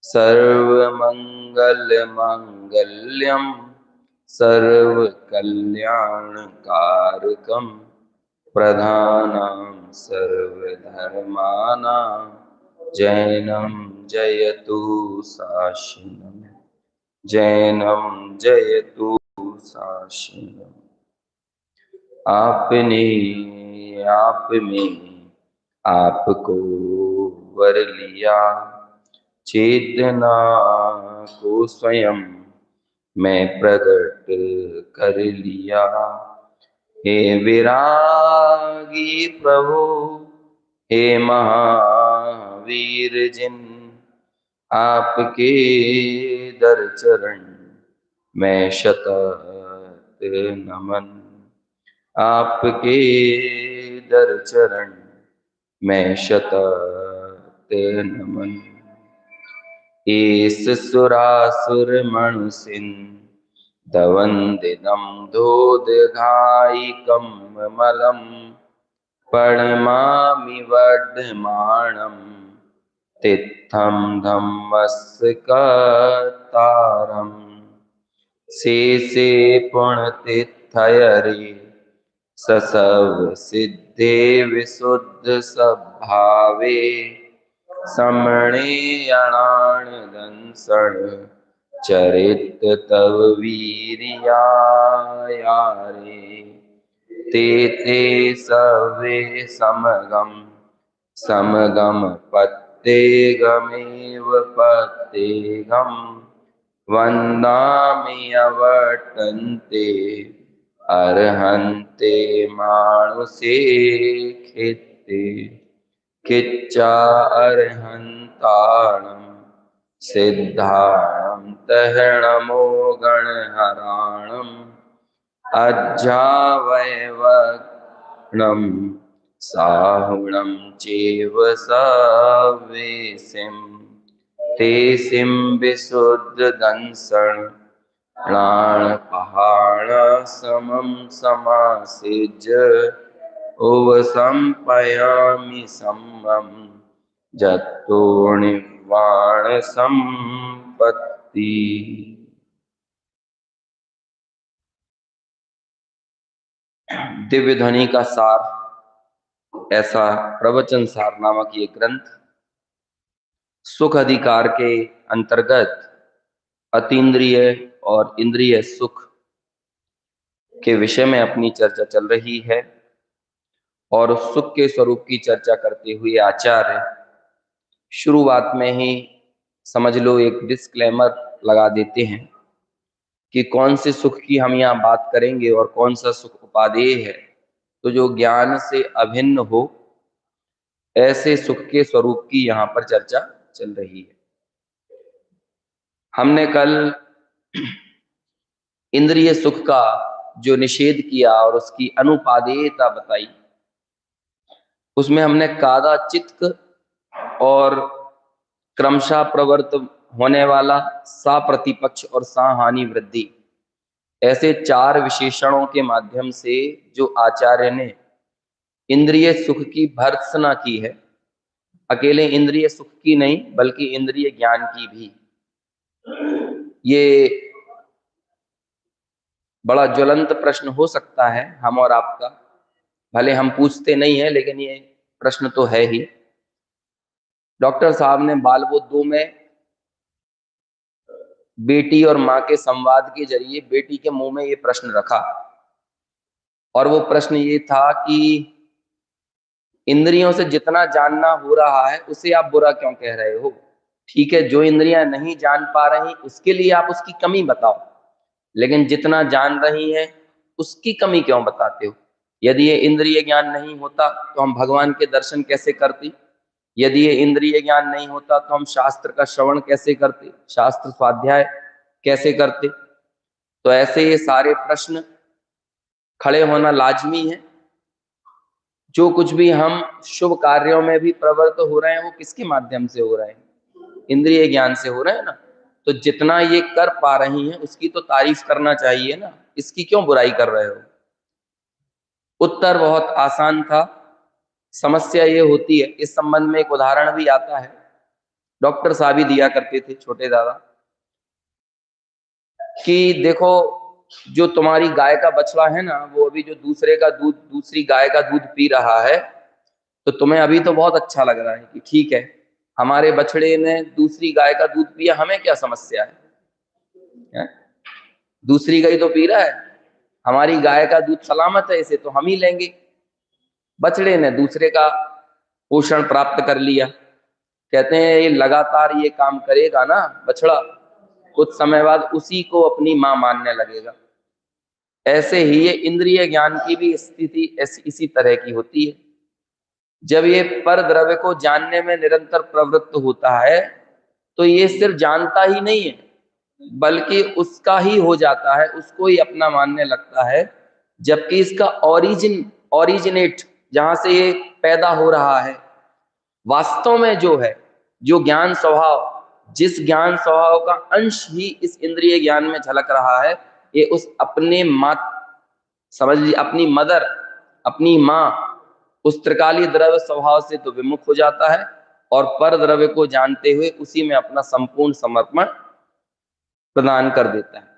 सर्वमंगलमांगल्यं सर्वकल्याणकारकं प्रधानं सर्वधर्माणां जैनं जयतु शासनम्। जैनं जयतु शासनम्। आपने आप में आपको वर लिया, चेतना को स्वयं मैं प्रकट कर लिया। हे विरागी प्रभु, हे महावीर जिन, आपके दर चरण मैं शतत नमन। आपके दर चरण मैं शतत नमन। ईस सुरासुर मणुसिन दवंदिदम धोदघायिकं मलम प्रणमामि वर्धमानं तित्थं धम्मस्कतारम्। शेषे पुण्यतिथयरे ससव सिद्धे विशुद्ध सद्भावे समणे अणान दंसण चरित तव वीरियारे। ते ते सवे समगम समगम पत्ते गमेव पत्ते गम वंदामि अवर्तन्ते अर्हन्ते मानुषे खित्ते। किच्चा अर्हन्ताणं सिद्धाणं तहणमो गणहराणम् अज्जावयवग्नं साहुणं चैव सवेशिं। ते सिं विशुद्धदंसन् प्राणपहाण समं समासेज उपसंपयामि सम्मं जत्तो निर्वाण संपत्ति। दिव्य ध्वनि का सार, ऐसा प्रवचन सार नामक ये ग्रंथ सुख अधिकार के अंतर्गत अतीन्द्रिय और इंद्रिय सुख के विषय में अपनी चर्चा चल रही है। और उस सुख के स्वरूप की चर्चा करते हुए आचार्य शुरुआत में ही समझ लो एक डिस्क्लेमर लगा देते हैं कि कौन से सुख की हम यहाँ बात करेंगे और कौन सा सुख उपादेय है। तो जो ज्ञान से अभिन्न हो ऐसे सुख के स्वरूप की यहाँ पर चर्चा चल रही है। हमने कल इंद्रिय सुख का जो निषेध किया और उसकी अनुपादेयता बताई, उसमें हमने कादा चित्त और क्रमशः प्रवर्त होने वाला सा प्रतिपक्ष और सा हानि वृद्धि, ऐसे चार विशेषणों के माध्यम से जो आचार्य ने इंद्रिय सुख की भर्त्सना की है, अकेले इंद्रिय सुख की नहीं बल्कि इंद्रिय ज्ञान की भी। ये बड़ा ज्वलंत प्रश्न हो सकता है हम और आपका, भले हम पूछते नहीं है लेकिन ये प्रश्न तो है ही। डॉक्टर साहब ने बालबोध 2 में बेटी और मां के संवाद के जरिए बेटी के मुंह में ये प्रश्न रखा, और वो प्रश्न ये था कि इंद्रियों से जितना जानना हो रहा है उसे आप बुरा क्यों कह रहे हो? ठीक है, जो इंद्रियां नहीं जान पा रही उसके लिए आप उसकी कमी बताओ, लेकिन जितना जान रही हैं उसकी कमी क्यों बताते हो? यदि ये इंद्रिय ज्ञान नहीं होता तो हम भगवान के दर्शन कैसे करते? यदि ये इंद्रिय ज्ञान नहीं होता तो हम शास्त्र का श्रवण कैसे करते, शास्त्र स्वाध्याय कैसे करते? तो ऐसे ये सारे प्रश्न खड़े होना लाजमी है। जो कुछ भी हम शुभ कार्यों में भी प्रवृत्त हो रहे हैं वो किसके माध्यम से हो रहे हैं? इंद्रिय ज्ञान से हो रहे हैं ना। तो जितना ये कर पा रही हैं उसकी तो तारीफ करना चाहिए ना, इसकी क्यों बुराई कर रहे हो? उत्तर बहुत आसान था। समस्या ये होती है, इस संबंध में एक उदाहरण भी आता है डॉक्टर साहब ही दिया करते थे छोटे दादा, कि देखो जो तुम्हारी गाय का बछड़ा है ना, वो अभी जो दूसरी गाय का दूध पी रहा है, तो तुम्हें अभी तो बहुत अच्छा लग रहा है कि ठीक है, हमारे बछड़े ने दूसरी गाय का दूध पिया, हमें क्या समस्या है? दूसरी गाय तो पी रहा है, हमारी गाय का दूध सलामत है, इसे तो हम ही लेंगे। बछड़े ने दूसरे का पोषण प्राप्त कर लिया। कहते हैं ये लगातार ये काम करेगा ना बछड़ा, कुछ समय बाद उसी को अपनी मां मानने लगेगा। ऐसे ही ये इंद्रिय ज्ञान की भी स्थिति इसी तरह की होती है। जब ये पर द्रव्य को जानने में निरंतर प्रवृत्त होता है, तो ये सिर्फ जानता ही नहीं है, बल्कि उसका ही हो जाता है, उसको ही अपना मानने लगता है। जबकि इसका ओरिजिनेट जहां से ये पैदा हो रहा है, वास्तव में जो है, जो ज्ञान स्वभाव, जिस ज्ञान स्वभाव का अंश ही इस इंद्रिय ज्ञान में झलक रहा है, ये उस अपने मात समझ लीजिए अपनी मदर, अपनी माँ, उस त्रिकालीय द्रव्य स्वभाव से तो विमुख हो जाता है, और पर द्रव्य को जानते हुए उसी में अपना संपूर्ण समर्पण प्रदान कर देता है।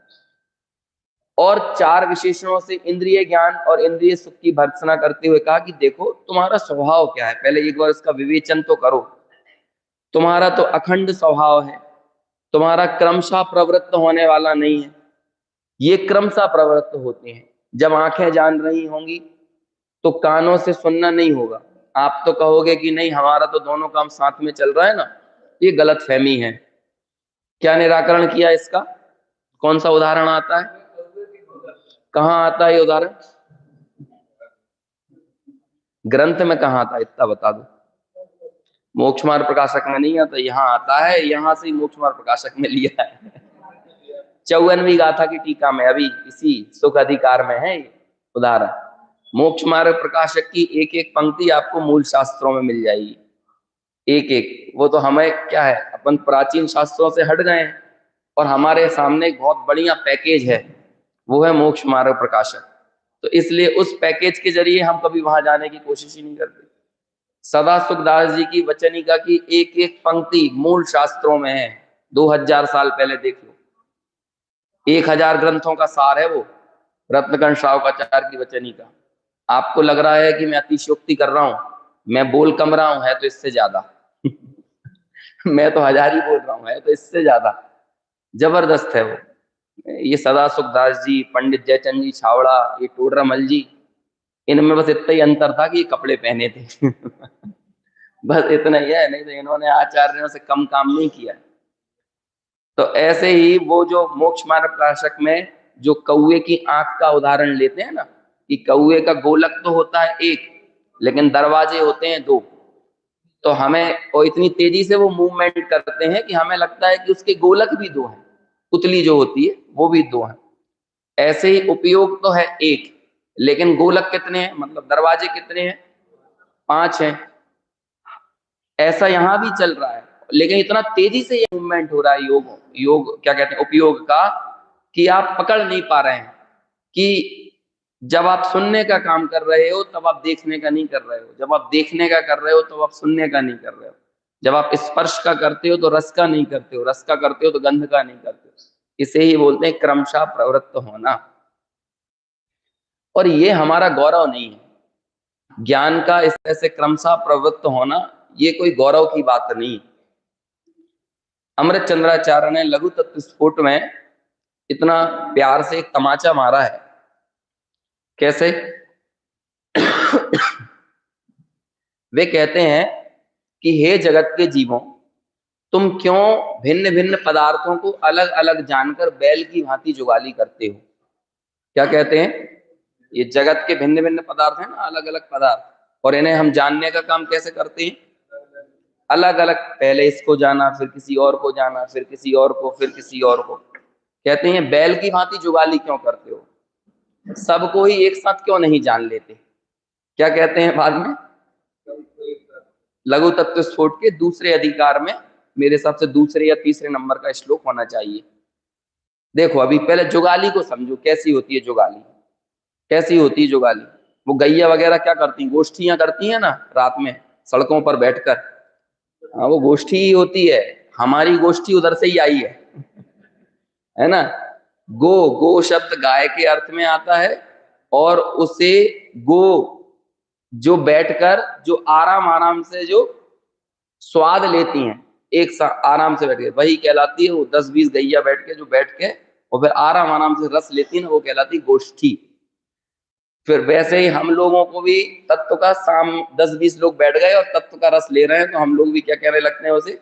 और चार विशेषणों से इंद्रिय ज्ञान और इंद्रिय सुख की भर्त्सना करते हुए कहा कि देखो तुम्हारा स्वभाव क्या है, पहले एक बार इसका विवेचन तो करो। तुम्हारा तो अखंड स्वभाव है, तुम्हारा क्रमशः प्रवृत्त होने वाला नहीं है, ये क्रमशः प्रवृत्त होते हैं। जब आंखें जान रही होंगी तो कानों से सुनना नहीं होगा। आप तो कहोगे कि नहीं, हमारा तो दोनों काम साथ में चल रहा है ना, ये गलत फहमी है। क्या निराकरण किया इसका? कौन सा उदाहरण आता है? कहाँ आता है ये उदाहरण? ग्रंथ में कहाँ आता है, इतना बता दो। मोक्ष मार्ग प्रकाशक में नहीं आता, यहाँ आता है, यहाँ से मोक्ष मार्ग प्रकाशक में लिया है। 54वीं गाथा की टीका में अभी इसी सुख अधिकार में है उदाहरण। मोक्ष मार्ग प्रकाशक की एक एक पंक्ति आपको मूल शास्त्रों में मिल जाएगी, एक एक। वो तो हमें क्या है, अपन प्राचीन शास्त्रों से हट गए हैं, और हमारे सामने एक बहुत बढ़िया पैकेज है, वो है मोक्ष मार्ग प्रकाशक। तो इसलिए उस पैकेज के जरिए हम कभी वहां जाने की कोशिश ही नहीं करते। सदा सुखदास जी की वचनिका की एक एक पंक्ति मूल शास्त्रों में है, 2000 साल पहले देख लो। 1000 ग्रंथों का सार है वो, रत्नकंठ श्रावकाचार्य की वचनिका। आपको लग रहा है कि मैं अतिशयोक्ति कर रहा हूं, मैं बोल कम रहा हूं, है तो इससे ज्यादा। मैं तो 1000 ही बोल रहा हूं, है तो इससे ज्यादा जबरदस्त है वो। ये सदा सुखदास जी, पंडित जयचंद जी छावड़ा, ये टोडरमल जी, इनमें बस इतना ही अंतर था कि ये कपड़े पहने थे। बस इतना ही है, नहीं तो इन्होंने आचार्यों से कम काम नहीं किया। तो ऐसे ही वो जो मोक्ष मार्ग प्रकाशक में जो कौवे की आंख का उदाहरण लेते हैं ना, कि कौवे का गोलक तो होता है एक, लेकिन दरवाजे होते हैं दो। तो हमें, और इतनी तेजी से वो मूवमेंट करते हैं कि हमें लगता है कि उसके गोलक भी दो हैं, पुतली जो होती है वो भी दो हैं। ऐसे ही उपयोग तो है एक, लेकिन गोलक कितने हैं, मतलब दरवाजे कितने हैं? 5 हैं। ऐसा यहां भी चल रहा है, लेकिन इतना तेजी से ये मूवमेंट हो रहा है योग क्या कहते हैं, उपयोग का, कि आप पकड़ नहीं पा रहे हैं कि जब आप सुनने का काम कर रहे हो तब आप देखने का नहीं कर रहे हो, जब आप देखने का कर रहे हो तब आप सुनने का नहीं कर रहे हो, जब आप स्पर्श का करते हो तो रस का नहीं करते हो, रस का करते हो तो गंध का नहीं करते हो। इसे ही बोलते हैं क्रमशः प्रवृत्त होना। और ये हमारा गौरव नहीं है, ज्ञान का इस तरह से क्रमशः प्रवृत्त होना ये कोई गौरव की बात नहीं। अमृत चंद्राचार्य ने लघु तत्व स्फोट में इतना प्यार से एक तमाचा मारा है। कैसे? वे कहते हैं कि हे जगत के जीवों, तुम क्यों भिन्न भिन्न पदार्थों को अलग अलग जानकर बैल की भांति जुगाली करते हो? क्या कहते हैं? ये जगत के भिन्न भिन्न पदार्थ हैं ना, अलग अलग पदार्थ, और इन्हें हम जानने का काम कैसे करते हैं? अलग अलग, पहले इसको जाना, फिर किसी और को जाना, फिर किसी और को, फिर किसी और को। कहते हैं बैल की भांति जुगाली क्यों करते हो, सबको ही एक साथ क्यों नहीं जान लेते? क्या कहते हैं बाद में? लघु तत्व स्फोट के दूसरे अधिकार में, मेरे हिसाब से दूसरे या तीसरे नंबर का श्लोक होना चाहिए। देखो अभी पहले जुगाली को समझो, कैसी होती है जुगाली, कैसी होती है जुगाली। वो गैया वगैरह क्या करती हैं, गोष्ठियां करती हैं ना रात में सड़कों पर बैठकर, हाँ, वो गोष्ठी ही होती है, हमारी गोष्ठी उधर से ही आई है ना। गो, गो शब्द गाय के अर्थ में आता है, और उसे गो जो बैठकर जो आराम आराम से जो स्वाद लेती हैं, आराम से बैठ के, वही कहलाती है। वो 10-20 गैया बैठ के जो बैठ के और फिर आराम आराम से रस लेती है ना, वो कहलाती है गोष्ठी। फिर वैसे ही हम लोगों को भी तत्व का 10-20 लोग बैठ गए और तत्व का रस ले रहे हैं, तो हम लोग भी क्या कहने लगते हैं उसे,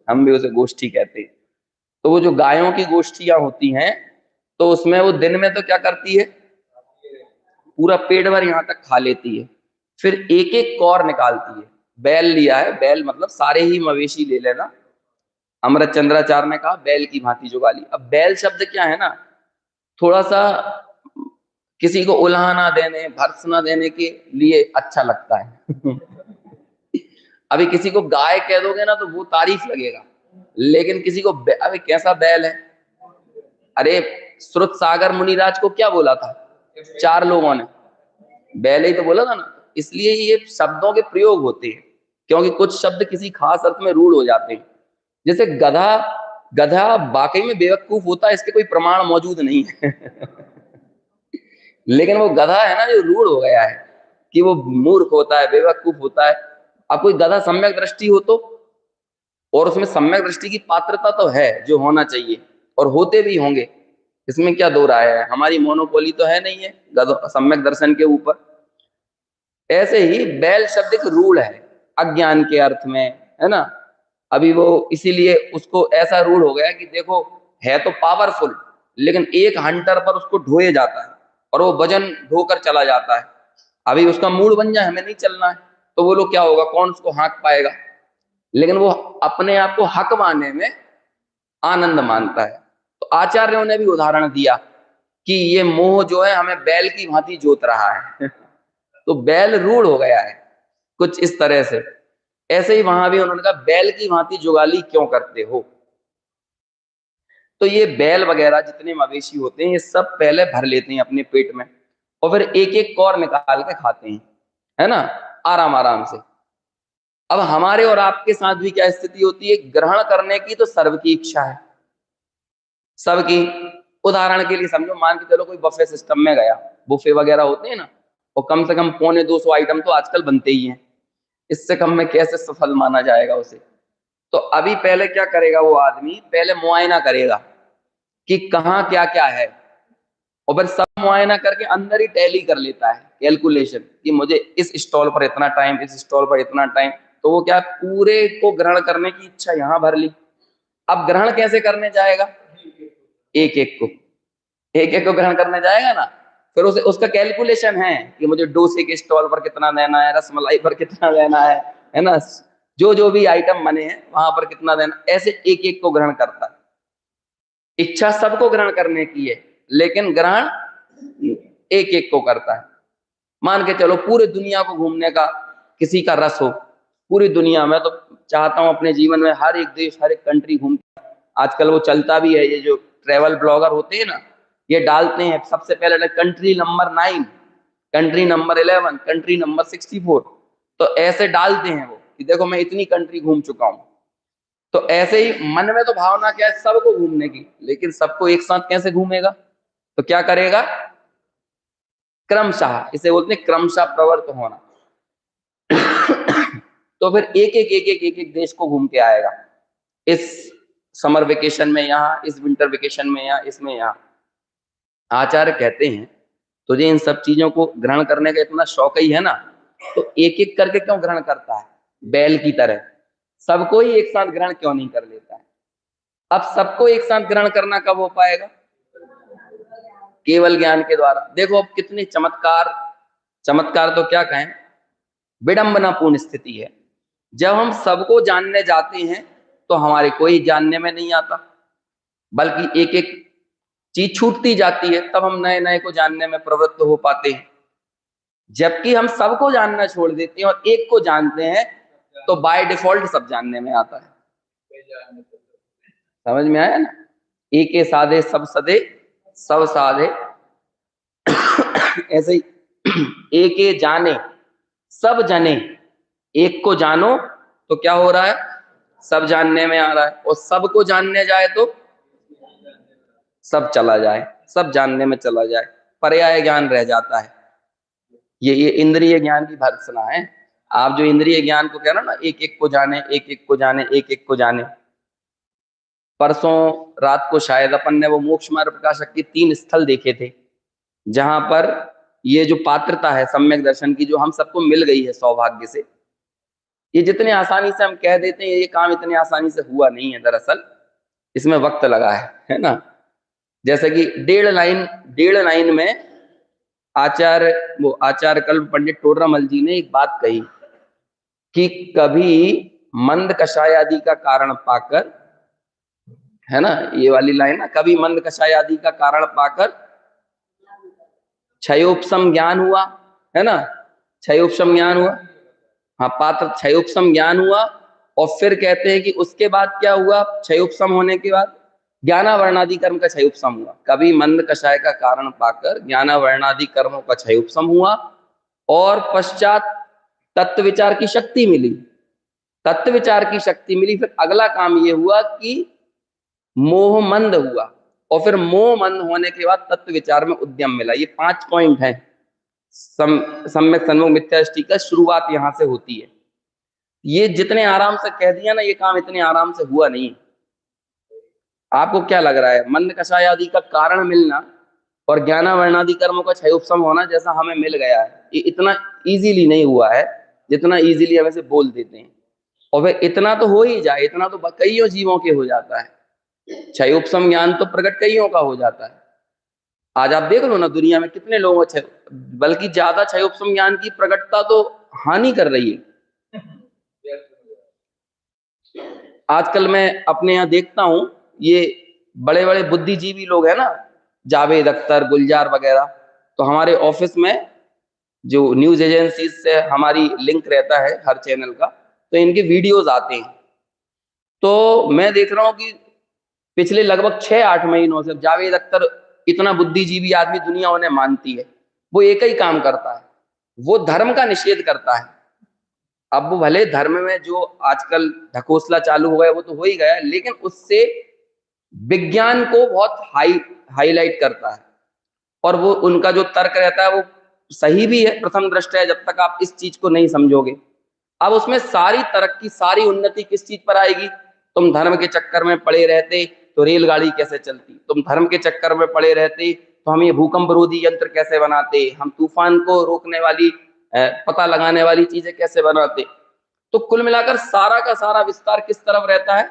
हम भी उसे गोष्ठी कहते हैं। तो वो जो गायों की गोष्ठियां होती हैं, तो उसमें वो दिन में तो क्या करती है, पूरा पेट भर यहाँ तक खा लेती है, फिर एक एक कौर निकालती है। बैल लिया है, बैल मतलब सारे ही मवेशी ले लेना। अमृत चंद्राचार्य ने कहा बैल की भांति जुगाली। अब बैल शब्द क्या है ना, थोड़ा सा किसी को उल्हा ना देने, भर्स ना देने के लिए अच्छा लगता है। अभी किसी को गाय कह दोगे ना तो वो तारीफ लगेगा, लेकिन किसी को अभी कैसा बैल है, अरे श्रुत सागर मुनिराज को क्या बोला था 4 लोगों ने, बैल ही तो बोला था ना। इसलिए ये शब्दों के प्रयोग होते हैं, क्योंकि कुछ शब्द किसी खास अर्थ में रूढ़ हो जाते हैं। जैसे गधा, गधा वाकई में बेवकूफ होता है, इसके कोई प्रमाण मौजूद नहीं है। लेकिन वो गधा है ना जो रूढ़ हो गया है कि वो मूर्ख होता है, बेवकूफ होता है। अब कोई गधा सम्यक दृष्टि हो तो, और उसमें सम्यक दृष्टि की पात्रता तो है जो होना चाहिए, और होते भी होंगे, इसमें क्या दो राय है, हमारी मोनोपोली तो है नहीं है सम्यक दर्शन के ऊपर। ऐसे ही बैल शब्द एक रूढ़ है अज्ञान के अर्थ में, है ना। अभी वो इसीलिए उसको ऐसा रूढ़ हो गया कि देखो है तो पावरफुल, लेकिन एक हंटर पर उसको ढोए जाता है और वो वजन ढोकर चला जाता है। अभी उसका मूड बन जाए हमें नहीं चलना है, तो वो लोग क्या होगा, कौन उसको हाँक पाएगा। लेकिन वो अपने आप को हक मानने में आनंद मानता है। तो आचार्यों ने भी उदाहरण दिया कि ये मोह जो है हमें बैल की भांति जोत रहा है। तो बैल रूढ़ हो गया है कुछ इस तरह से। ऐसे ही वहां भी उन्होंने कहा बैल की भांति जुगाली क्यों करते हो। तो ये बैल वगैरह जितने मवेशी होते हैं ये सब पहले भर लेते हैं अपने पेट में, और फिर एक एक कौर निकाल के खाते हैं, है ना, आराम आराम से। अब हमारे और आपके साथ भी क्या स्थिति होती है, ग्रहण करने की तो सर्व की इच्छा है, सबकी। उदाहरण के लिए समझो, मान के चलो कोई बफे सिस्टम में गया, बुफे वगैरह होते हैं ना, और कम से कम 250 आइटम तो आजकल बनते ही हैं, इससे कम में कैसे सफल माना जाएगा उसे। तो अभी पहले क्या करेगा वो आदमी, पहले मुआयना करेगा कि कहाँ क्या क्या है, और फिर सब मुआयना करके अंदर ही टैली कर लेता है कैलकुलेशन कि मुझे इस स्टॉल पर इतना टाइम, इस स्टॉल पर इतना टाइम। तो वो क्या, पूरे को ग्रहण करने की इच्छा यहां भर ली। अब ग्रहण कैसे करने जाएगा, एक एक को, एक एक को ग्रहण करने जाएगा ना, फिर उसे उसका कैलकुलेशन है कि मुझे डोसे के स्टॉल पर कितना देना है, रसमलाई पर कितना देना है ना, जो जो भी आइटम बने हैं वहां पर कितना देना, ऐसे एक एक को ग्रहण करता है। इच्छा सबको ग्रहण करने की है, लेकिन ग्रहण एक एक को करता है। मान के चलो पूरी दुनिया को घूमने का किसी का रस हो, पूरी दुनिया में, तो चाहता हूं अपने जीवन में हर एक देश, हर एक कंट्री घूम। आजकल वो चलता भी है, ये जो ट्रेवल ब्लॉगर होते हैं ना, ये डालते हैं सबसे पहले country number 9, country number 11, country number 64। तो ऐसे डालते हैं वो कि देखो मैं इतनी कंट्री घूम चुका हूं। तो ऐसे ही मन में तो भावना क्या है, सबको घूमने की, लेकिन सबको एक साथ कैसे घूमेगा, तो क्या करेगा, क्रमशः, इसे बोलते हैं क्रमशः प्रवृत्त होना। तो फिर एक एक देश को घूम के आएगा, इस समर वेकेशन में यहाँ, इस विंटर वेकेशन में यहाँ, इसमें यहाँ। आचार्य कहते हैं तुझे इन सब चीजों को ग्रहण करने का इतना शौक ही है ना, तो एक एक करके क्यों ग्रहण करता है, बैल की तरह सबको ही एक साथ ग्रहण क्यों नहीं कर लेता है। अब सबको एक साथ ग्रहण करना कब हो पाएगा, केवल ज्ञान के द्वारा। देखो अब कितनी चमत्कार, चमत्कार तो क्या कहें, विडंबनापूर्ण स्थिति है। जब हम सबको जानने जाते हैं तो हमारे कोई जानने में नहीं आता, बल्कि एक एक चीज छूटती जाती है, तब हम नए नए को जानने में प्रवृत्त हो पाते हैं। जबकि हम सबको जानना छोड़ देते हैं और एक को जानते हैं, तो बाय डिफॉल्ट सब जानने में आता है। समझ में आया ना, एक साधे सब सदे, सब साधे। ऐसे ही एक जाने सब जने, एक को जानो तो क्या हो रहा है, सब जानने में आ रहा है, और सबको जानने जाए तो सब चला जाए, सब जानने में चला जाए, पर्याय ज्ञान रह जाता है। ये इंद्रिय ज्ञान की भर्त्सना है। आप जो इंद्रिय ज्ञान को कह रहे हो ना, एक एक को जाने, एक एक को जाने, एक एक को जाने, परसों रात को शायद अपन ने वो मोक्ष मार्ग प्रकाशक के 3 स्थल देखे थे, जहां पर ये जो पात्रता है सम्यक दर्शन की, जो हम सबको मिल गई है सौभाग्य से, ये जितने आसानी से हम कह देते हैं, ये काम इतने आसानी से हुआ नहीं है। दरअसल इसमें वक्त लगा है ना। जैसे कि 1.5 लाइन में आचार्य कल्प पंडित टोडरमल जी ने एक बात कही कि कभी मंद कषाय आदि का कारण पाकर, है ना, ये वाली लाइन ना, कभी मंद कषाय आदि का कारण पाकर क्षयोपशम ज्ञान हुआ, है ना, क्षयोपशम ज्ञान हुआ, हाँ पात्र क्षयोपशम ज्ञान हुआ, और फिर कहते हैं कि उसके बाद क्या हुआ, क्षयोपशम होने के बाद ज्ञानावरणादि कर्म का क्षयोपशम हुआ। कभी मंद कषाय का कारण पाकर ज्ञानावरणादि कर्मों का क्षयोपशम हुआ, और पश्चात तत्व विचार की शक्ति मिली, तत्व विचार की शक्ति मिली। फिर अगला काम ये हुआ कि मोह मंद हुआ, और फिर मोह मंद होने के बाद तत्व विचार में उद्यम मिला। ये 5 पॉइंट है सम्यक सन्मुख मिथ्या दृष्टि का, शुरुआत यहां से होती है। ये जितने आराम से कह दिया ना, ये काम इतने आराम से हुआ नहीं। आपको क्या लग रहा है, मंद कषाय आदि का कारण मिलना और ज्ञानावरणादि कर्मों का क्षयोपशम होना जैसा हमें मिल गया है, ये इतना इजीली नहीं हुआ है जितना इजीली हम ऐसे बोल देते हैं। और फिर इतना तो हो ही जाए, इतना तो कईयों जीवों के हो जाता है, क्षयोपशम ज्ञान तो प्रकट कईयों का हो जाता है। आज आप देख लो ना, दुनिया में कितने लोग, बल्कि ज्यादा क्षयोपशम ज्ञान की प्रकटता तो हानि कर रही है। आजकल मैं अपने यहाँ देखता हूं, ये बड़े बड़े बुद्धिजीवी लोग हैं ना, जावेद अख्तर, गुलजार वगैरह, तो हमारे ऑफिस में जो न्यूज एजेंसी से हमारी लिंक रहता है हर चैनल का, तो इनके वीडियोस आते हैं। तो मैं देख रहा हूं कि पिछले लगभग 6-8 महीनों से जावेद अख्तर, इतना बुद्धिजीवी आदमी दुनिया उन्हें मानती है, वो एक ही काम करता है, वो धर्म का निषेध करता है। अब वो भले धर्म में जो आजकल ढकोसला चालू हो गया वो तो हो ही गया, लेकिन उससे विज्ञान को बहुत हाईलाइट करता है, और वो उनका जो तर्क रहता है वो सही भी है प्रथम दृष्टया, जब तक आप इस चीज को नहीं समझोगे। अब उसमें सारी तरक्की, सारी उन्नति किस चीज पर आएगी, तुम धर्म के चक्कर में पड़े रहते तो रेलगाड़ी कैसे चलती, तुम धर्म के चक्कर में पड़े रहते तो हम ये भूकंप रोधी यंत्र कैसे बनाते, हम तूफान को रोकने वाली, पता लगाने वाली चीजें कैसे बनाते। तो कुल मिलाकर सारा का सारा विस्तार किस तरफ रहता है,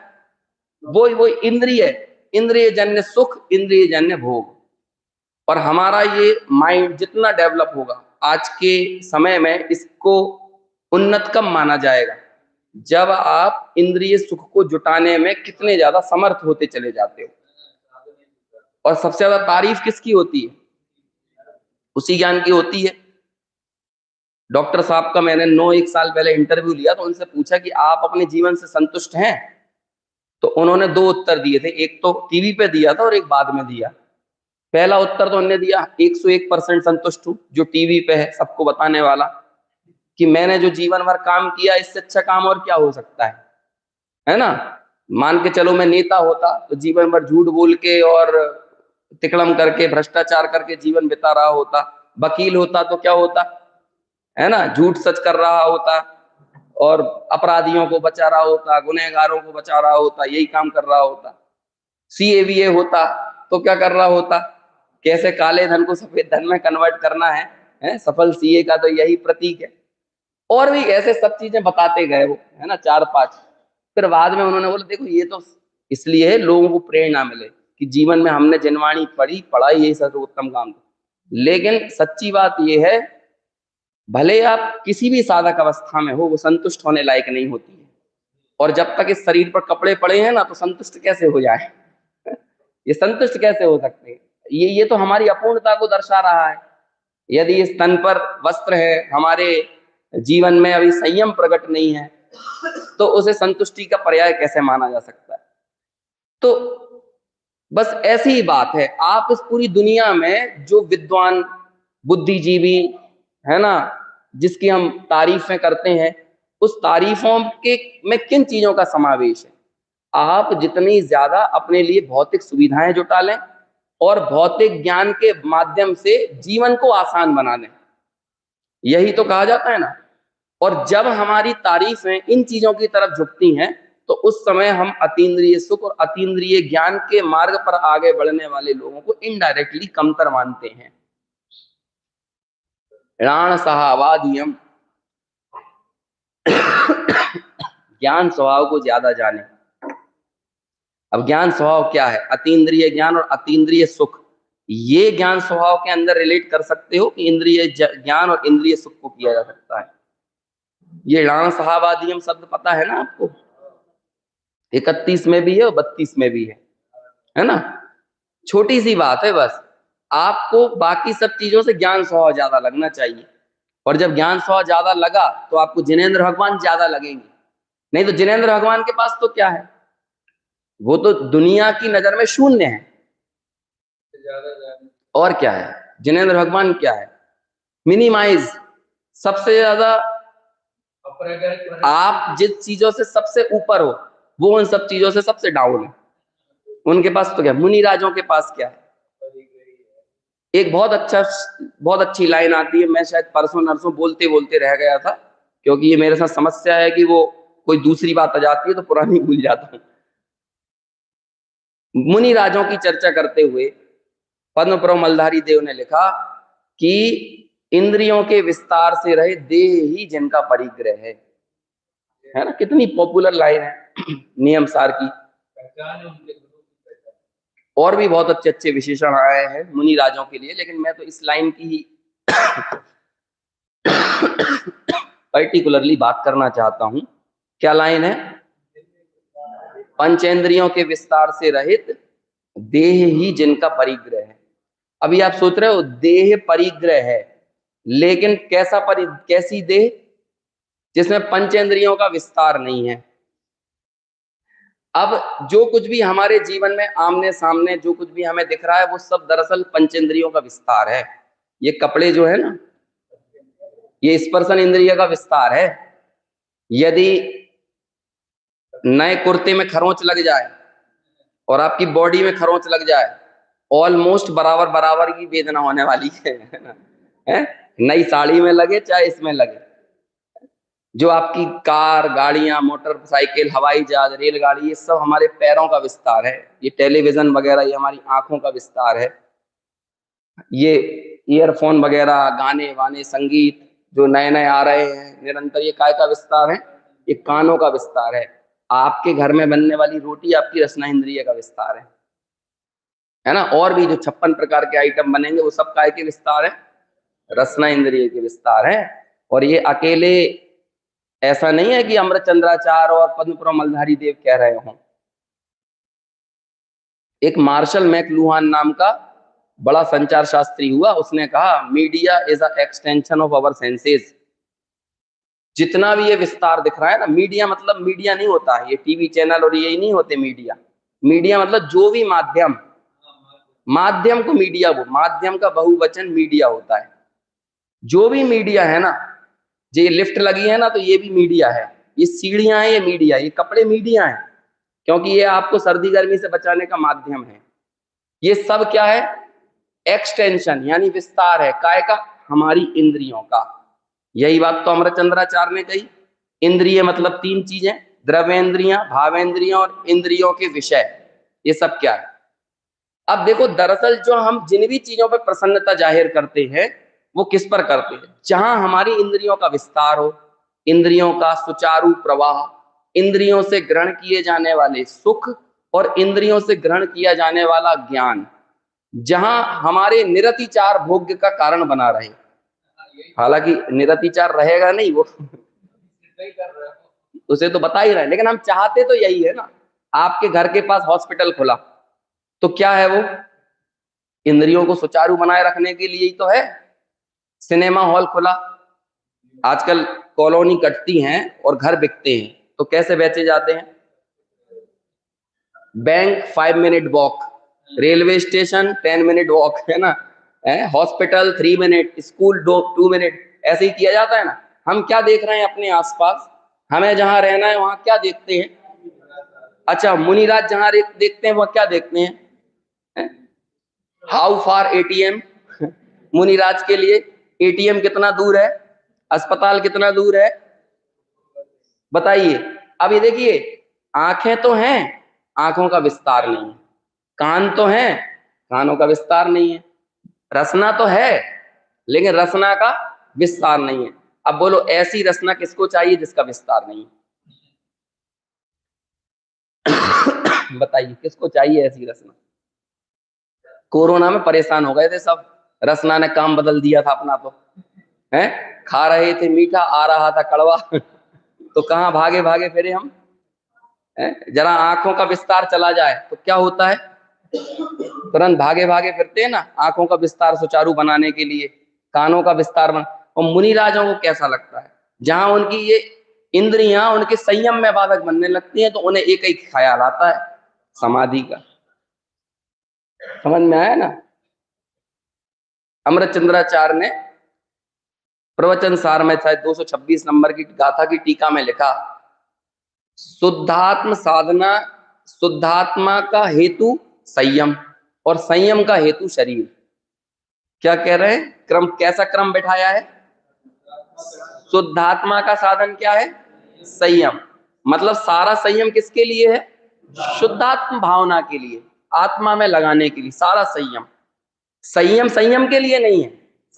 वो इंद्रिय जन्य सुख, इंद्रिय जन्य भोग। और हमारा ये माइंड जितना डेवलप होगा आज के समय में, इसको उन्नत कब माना जाएगा, जब आप इंद्रिय सुख को जुटाने में कितने ज्यादा समर्थ होते चले जाते हो। और सबसे ज्यादा तारीफ किसकी होती है, उसी ज्ञान की होती है। डॉक्टर साहब का मैंने 1 साल पहले इंटरव्यू लिया, तो उनसे पूछा कि आप अपने जीवन से संतुष्ट हैं, तो उन्होंने 2 उत्तर दिए थे, एक तो टीवी पे दिया था और एक बाद में दिया। पहला उत्तर तो उन्होंने दिया 101% संतुष्ट हूं, जो टीवी पे है सबको बताने वाला, कि मैंने जो जीवन भर काम किया इससे अच्छा काम और क्या हो सकता है ना। मान के चलो मैं नेता होता तो जीवन भर झूठ बोल के और तिकड़म करके, भ्रष्टाचार करके जीवन बिता रहा होता। वकील होता तो क्या होता, है ना, झूठ सच कर रहा होता और अपराधियों को बचा रहा होता, गुनहगारों को बचा रहा होता, यही काम कर रहा होता। CAVA होता तो क्या कर रहा होता, कैसे काले धन को सफेद धन में कन्वर्ट करना है, सफल CA का तो यही प्रतीक है। और भी ऐसे सब चीजें बताते गए वो, है ना, 4-5। फिर बाद में उन्होंने बोला देखो ये तो इसलिए है लोगों को प्रेरणा मिले कि जीवन में हमने जिनवाणी पढ़ाई यही सर्वोत्तम काम था। लेकिन सच्ची बात यह है, भले आप किसी भी साधक अवस्था में हो, वो संतुष्ट होने लायक नहीं होती है। और जब तक इस शरीर पर कपड़े पड़े हैं ना, तो संतुष्ट कैसे हो जाए ये संतुष्ट कैसे हो सकते हैं, ये तो हमारी अपूर्णता को दर्शा रहा है। यदि इस तन पर वस्त्र है, हमारे जीवन में अभी संयम प्रकट नहीं है, तो उसे संतुष्टि का पर्याय कैसे माना जा सकता है। तो बस ऐसी ही बात है, आप इस पूरी दुनिया में जो विद्वान बुद्धिजीवी है ना, जिसकी हम तारीफें करते हैं, उस तारीफों के में किन चीजों का समावेश है। आप जितनी ज्यादा अपने लिए भौतिक सुविधाएं जुटा लें और भौतिक ज्ञान के माध्यम से जीवन को आसान बना लें, यही तो कहा जाता है ना। और जब हमारी तारीफें इन चीजों की तरफ झुकती हैं तो उस समय हम अतीन्द्रिय सुख और अतीन्द्रिय ज्ञान के मार्ग पर आगे बढ़ने वाले लोगों को इनडायरेक्टली कमतर मानते हैं। राण सहावादियम, ज्ञान स्वभाव को ज्यादा जाने। अब ज्ञान स्वभाव क्या है? अतीन्द्रिय ज्ञान और अतीन्द्रिय सुख, ये ज्ञान स्वभाव के अंदर रिलेट कर सकते हो कि इंद्रिय ज्ञान और इंद्रिय सुख को किया जा सकता है। ये राण सहावादियम शब्द पता है ना आपको? 31 में भी है और 32 में भी है ना। छोटी सी बात है, बस आपको बाकी सब चीजों से ज्ञान स्वभाव ज्यादा लगना चाहिए। और जब ज्ञान स्वभाव ज्यादा लगा तो आपको जिनेंद्र भगवान ज्यादा लगेंगे। नहीं तो जिनेंद्र भगवान के पास तो क्या है, वो तो दुनिया की नजर में शून्य है। और क्या है जिनेंद्र भगवान? क्या है? मिनिमाइज, सबसे ज्यादा। आप जिस चीजों से सबसे ऊपर हो वो उन सब चीजों से सबसे डाउन है। उनके पास तो क्या, मुनि राजों के पास क्या है? एक बहुत अच्छी लाइन आती है, मैं शायद परसों नरसों बोलते बोलते रह गया था, क्योंकि ये मेरे साथ समस्या है कि वो कोई दूसरी बात आ जाती है तो पुरानी भूल जाता हूं। मुनि राजों की चर्चा करते हुए पद्मपुर मलधारी देव ने लिखा कि इंद्रियों के विस्तार से रहे देह ही जिनका परिग्रह है ना। कितनी पॉपुलर लाइन है नियम सार की। और भी बहुत अच्छे अच्छे विशेषण आए हैं मुनि राजों के लिए, लेकिन मैं तो इस लाइन की ही पर्टिकुलरली बात करना चाहता हूं। क्या लाइन है? पंचेंद्रियों के विस्तार से रहित देह ही जिनका परिग्रह है। अभी आप सोच रहे हो देह परिग्रह है, लेकिन कैसी देह? जिसमें पंचेंद्रियों का विस्तार नहीं है। अब जो कुछ भी हमारे जीवन में आमने सामने जो कुछ भी हमें दिख रहा है वो सब दरअसल पंचेंद्रियों का विस्तार है। ये कपड़े जो है ना, ये स्पर्शन इंद्रिय का विस्तार है। यदि नए कुर्ते में खरोंच लग जाए और आपकी बॉडी में खरोंच लग जाए, ऑलमोस्ट बराबर बराबर की वेदना होने वाली है ना। नई साड़ी में लगे चाहे इसमें लगे, जो आपकी कार, गाड़ियां, मोटरसाइकिल, हवाई जहाज, रेलगाड़ी, ये सब हमारे पैरों का विस्तार है। ये टेलीविजन वगैरह ये हमारी आंखों का विस्तार है। ये ईयरफोन वगैरह, गाने वाने, संगीत जो नए नए आ रहे हैं निरंतर, ये काय का विस्तार है? ये कानों का विस्तार है। आपके घर में बनने वाली रोटी आपकी रसना इंद्रिय का विस्तार है ना। और भी जो 56 प्रकार के आइटम बनेंगे वो सब काय के विस्तार है? रसना इंद्रिय के विस्तार है। और ये अकेले ऐसा नहीं है कि अमृतचंद्राचार्य और पद्मपुर मलधारी देव कह रहे हों। एक मार्शल मैकलुहान नाम का बड़ा संचार शास्त्री हुआ, उसने कहा media is a extension of our senses. जितना भी ये विस्तार दिख रहा है ना, मीडिया मतलब मीडिया नहीं होता है ये टीवी चैनल और ये नहीं होते मीडिया। मीडिया मतलब जो भी माध्यम, माध्यम को मीडिया, वो माध्यम का बहुवचन मीडिया होता है। जो भी मीडिया है ना, ये लिफ्ट लगी है ना तो ये भी मीडिया है, ये सीढ़ियां हैं ये मीडिया, ये कपड़े मीडिया हैं, क्योंकि ये आपको सर्दी गर्मी से बचाने का माध्यम है। ये सब क्या है? एक्सटेंशन यानी विस्तार है। काय का? हमारी इंद्रियों का। यही बात तो अमरचंद्राचार्य ने कही। इंद्रिय मतलब 3 चीजें, द्रव्येंद्रियां, भावेंद्रियां और इंद्रियों के विषय। ये सब क्या है? अब देखो, दरअसल जो हम जिन भी चीजों पर प्रसन्नता जाहिर करते हैं वो किस पर करते हैं? जहां हमारी इंद्रियों का विस्तार हो, इंद्रियों का सुचारू प्रवाह, इंद्रियों से ग्रहण किए जाने वाले सुख और इंद्रियों से ग्रहण किया जाने वाला ज्ञान, जहां हमारे निरतिचार भोग्य का कारण बना रहे। हालांकि निरतिचार रहेगा नहीं वो उसे तो बता ही रहे, लेकिन हम चाहते तो यही है ना। आपके घर के पास हॉस्पिटल खुला तो क्या है वो? इंद्रियों को सुचारू बनाए रखने के लिए ही तो है। सिनेमा हॉल खुला, आजकल कॉलोनी कटती हैं और घर बिकते हैं, तो कैसे बेचे जाते हैं? Bank 5 minute walk, railway station 10 minute walk, है ना। हॉस्पिटल 3 मिनट, स्कूल 2 मिनट, ऐसे ही किया जाता है ना। हम क्या देख रहे हैं अपने आसपास? हमें जहां रहना है वहां क्या देखते हैं? अच्छा, मुनिराज जहां देखते हैं वह क्या देखते हैं? How far ATM. मुनिराज के लिए एटीएम कितना दूर है, अस्पताल कितना दूर है, बताइए। अब ये देखिए, आंखें तो हैं, आंखों का विस्तार नहीं है। कान तो हैं, कानों का विस्तार नहीं है। रसना तो है, लेकिन रसना का विस्तार नहीं है। अब बोलो, ऐसी रसना किसको चाहिए जिसका विस्तार नहीं है? बताइए, किसको चाहिए ऐसी रसना? कोरोना में परेशान हो गए थे सब, रसना ने काम बदल दिया था अपना। तो है, खा रहे थे मीठा, आ रहा था कड़वा। तो कहाँ भागे भागे फिरे हम? जरा आंखों का विस्तार चला जाए तो क्या होता है? तुरंत भागे भागे फिरते हैं ना, आंखों का विस्तार सुचारू बनाने के लिए, कानों का विस्तार बना। और मुनि राजाओं को कैसा लगता है? जहां उनकी ये इंद्रियां उनके संयम में बाधक बनने लगती हैं, तो उन्हें एक ही ख्याल आता है, समाधि का। समझ में आया ना? अमृत चंद्राचार्य ने प्रवचन सार में शायद 226 नंबर की गाथा की टीका में लिखा, शुद्धात्म साधना, शुद्धात्मा का हेतु संयम, और संयम का हेतु शरीर। क्या कह रहे हैं? क्रम, कैसा क्रम बैठाया है? शुद्धात्मा का साधन क्या है? संयम। मतलब सारा संयम किसके लिए है? शुद्धात्म भावना के लिए, आत्मा में लगाने के लिए सारा संयम। संयम संयम के लिए नहीं है,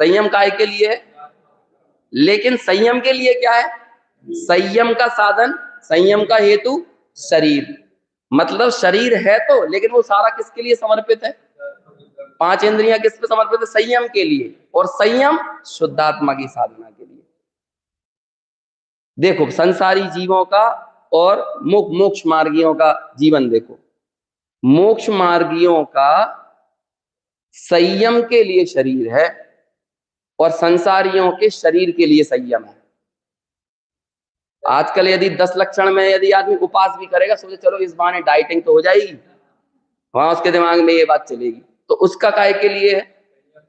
संयम काय के लिए है? लेकिन संयम के लिए क्या है? संयम का साधन, संयम का हेतु शरीर। मतलब शरीर है तो, लेकिन वो सारा किसके लिए समर्पित है? पांच इंद्रियां किस पे समर्पित है? संयम के लिए। और संयम शुद्धात्मा की साधना के लिए। देखो संसारी जीवों का और मोक्ष मार्गियों का जीवन देखो। मोक्ष मार्गियों का संयम के लिए शरीर है, और संसारियों के शरीर के लिए संयम है। आजकल यदि 10 लक्षण में यदि आदमी उपास भी करेगा, सोचे चलो इस बहाने डाइटिंग तो हो जाएगी, वहां उसके दिमाग में ये बात चलेगी, तो उसका काय के लिए है?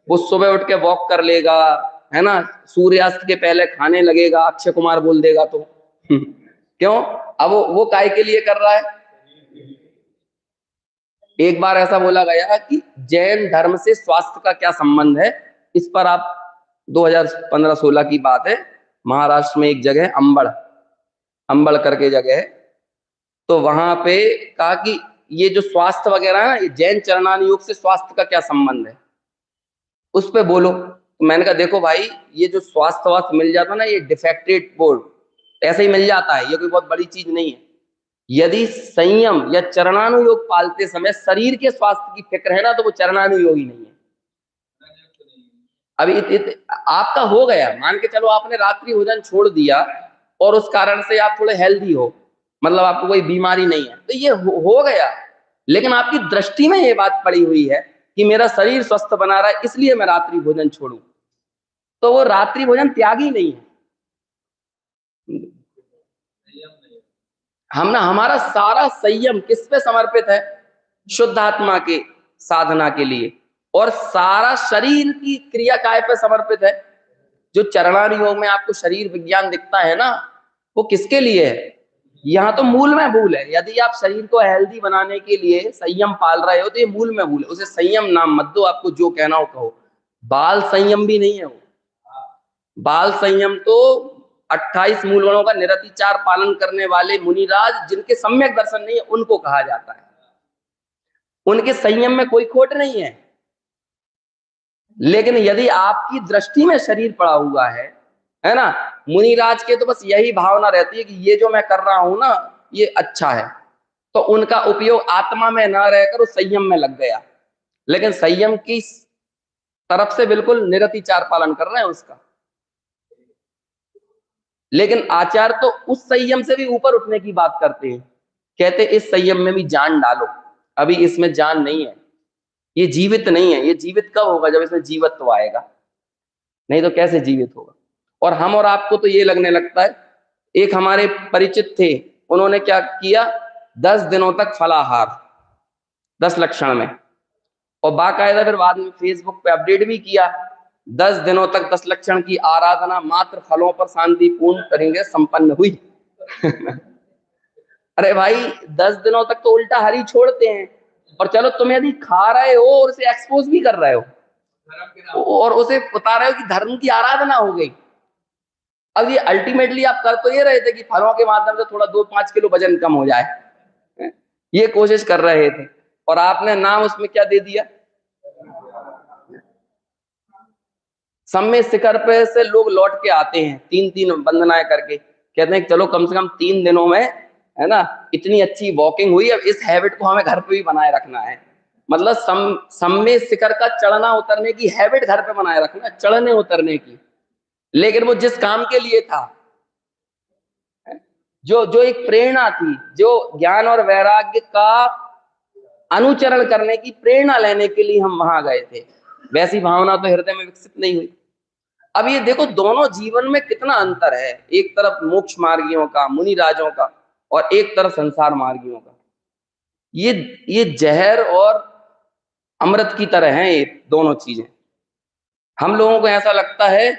वो सुबह उठ के वॉक कर लेगा, है ना, सूर्यास्त के पहले खाने लगेगा, अक्षय कुमार बोल देगा तो। क्यों? अब वो काय के लिए कर रहा है? एक बार ऐसा बोला गया कि जैन धर्म से स्वास्थ्य का क्या संबंध है। इस पर आप 2015-16 की बात है, महाराष्ट्र में एक जगह अंबड़, अंबड़ करके जगह है, तो वहां पे कहा कि ये जो स्वास्थ्य वगैरह है ना, ये जैन चरणान योग से स्वास्थ्य का क्या संबंध है, उस पे बोलो। तो मैंने कहा देखो भाई, ये जो स्वास्थ्य वास्थ्य मिल जाता है ना, ये डिफेक्टेड बोर्ड ऐसे ही मिल जाता है, ये कोई बहुत बड़ी चीज नहीं है। यदि संयम या चरणानुयोग पालते समय शरीर के स्वास्थ्य की फिक्र है ना, तो वो चरणानुयोगी नहीं है। अभी आपका हो गया, मान के चलो आपने रात्रि भोजन छोड़ दिया और उस कारण से आप थोड़े हेल्दी हो, मतलब आपको कोई बीमारी नहीं है, तो ये हो गया। लेकिन आपकी दृष्टि में ये बात पड़ी हुई है कि मेरा शरीर स्वस्थ बना रहा है, इसलिए मैं रात्रि भोजन छोड़ूं, तो वो रात्रि भोजन त्यागी नहीं है। हम ना, हमारा सारा संयम किस पे समर्पित है? शुद्ध आत्मा के साधना के लिए। और सारा शरीर की क्रिया काय पे समर्पित है? जो चरणार्थ योग में आपको शरीर विज्ञान दिखता है ना, वो किसके लिए है? यहाँ तो मूल में भूल है। यदि आप शरीर को हेल्दी बनाने के लिए संयम पाल रहे हो, तो ये मूल में भूल है। उसे संयम नाम मत दो, आपको जो कहना हो कहो। बाल संयम भी नहीं है वो। बाल संयम तो 28 मूल गुणों का निरतिचार पालन करने वाले मुनिराज, जिनके सम्यक दर्शन नहीं है, उनको कहा जाता है। उनके संयम में कोई खोट नहीं है। लेकिन यदि आपकी दृष्टि में शरीर पड़ा हुआ है ना, मुनिराज के तो बस यही भावना रहती है कि ये जो मैं कर रहा हूं ना, ये अच्छा है, तो उनका उपयोग आत्मा में ना रहकर उस संयम में लग गया। लेकिन संयम की तरफ से बिल्कुल निरतिचार पालन कर रहे हैं उसका। लेकिन आचार्य तो उस संयम से भी ऊपर उठने की बात करते हैं, कहते इस संयम में भी जान डालो, अभी इसमें जान नहीं है, ये जीवित नहीं है। ये जीवित कब होगा? जब इसमें जीवत्व आएगा, नहीं तो कैसे जीवित होगा? और हम और आपको तो ये लगने लगता है। एक हमारे परिचित थे, उन्होंने क्या किया, 10 दिनों तक फलाहार, 10 लक्षण में, और बाकायदा फिर बाद में फेसबुक पे अपडेट भी किया, 10 दिनों तक 10 लक्षण की आराधना मात्र फलों पर शांतिपूर्ण तरीके संपन्न हुई। अरे भाई 10 दिनों तक तो उल्टा हरी छोड़ते हैं, और चलो तुम यदि खा रहे हो और उसे एक्सपोज भी कर रहे हो और उसे बता रहे हो कि धर्म की आराधना हो गई। अब ये अल्टीमेटली आप कर तो ये रहे थे कि फलों के माध्यम से थोड़ा 2-5 किलो वजन कम हो जाए, ये कोशिश कर रहे थे, और आपने नाम उसमें क्या दे दिया? समय शिखर पे से लोग लौट के आते हैं 3-3 वंदनाएं करके, कहते हैं चलो कम से कम 3 दिनों में, है ना, इतनी अच्छी वॉकिंग हुई, अब इस हैबिट को हमें घर पे भी बनाए रखना है। मतलब समय शिखर का चढ़ना उतरने की हैबिट घर पे बनाए रखना, चढ़ने उतरने की। लेकिन वो जिस काम के लिए था, जो जो एक प्रेरणा थी, जो ज्ञान और वैराग्य का अनुचरण करने की प्रेरणा लेने के लिए हम वहां गए थे, वैसी भावना तो हृदय में विकसित नहीं हुई। अब ये देखो दोनों जीवन में कितना अंतर है, एक तरफ मोक्ष मार्गियों का, मुनि राजों का, और एक तरफ संसार मार्गियों का। ये ये जहर और अमृत की तरह हैं ये दोनों चीजें। हम लोगों को ऐसा लगता है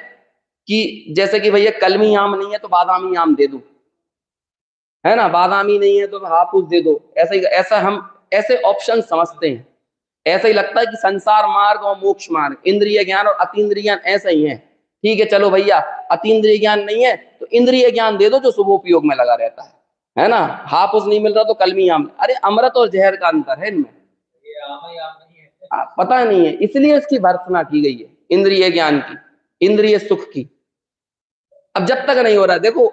कि जैसे कि भैया कलमी आम नहीं है तो बादामी आम दे दो, है ना, बादामी नहीं है तो हापुस दे दो, ऐसा हम ऐसे ऑप्शन समझते हैं। ऐसा ही लगता है कि संसार मार्ग और मोक्ष मार्ग, इंद्रिय ज्ञान और अतीन्द्रिय ज्ञान ऐसा ही है। ठीक है चलो भैया, अतीन्द्रिय ज्ञान नहीं है तो इंद्रिय ज्ञान दे दो जो शुभ उपयोग में लगा रहता है ना, हापुस नहीं मिल रहा तो कलमी आम। अरे अमृत और जहर का अंतर है इनमें, पता नहीं है, इसलिए इसकी भर्त्सना की गई है इंद्रिय ज्ञान की, इंद्रिय सुख की। अब जब तक नहीं हो रहा, देखो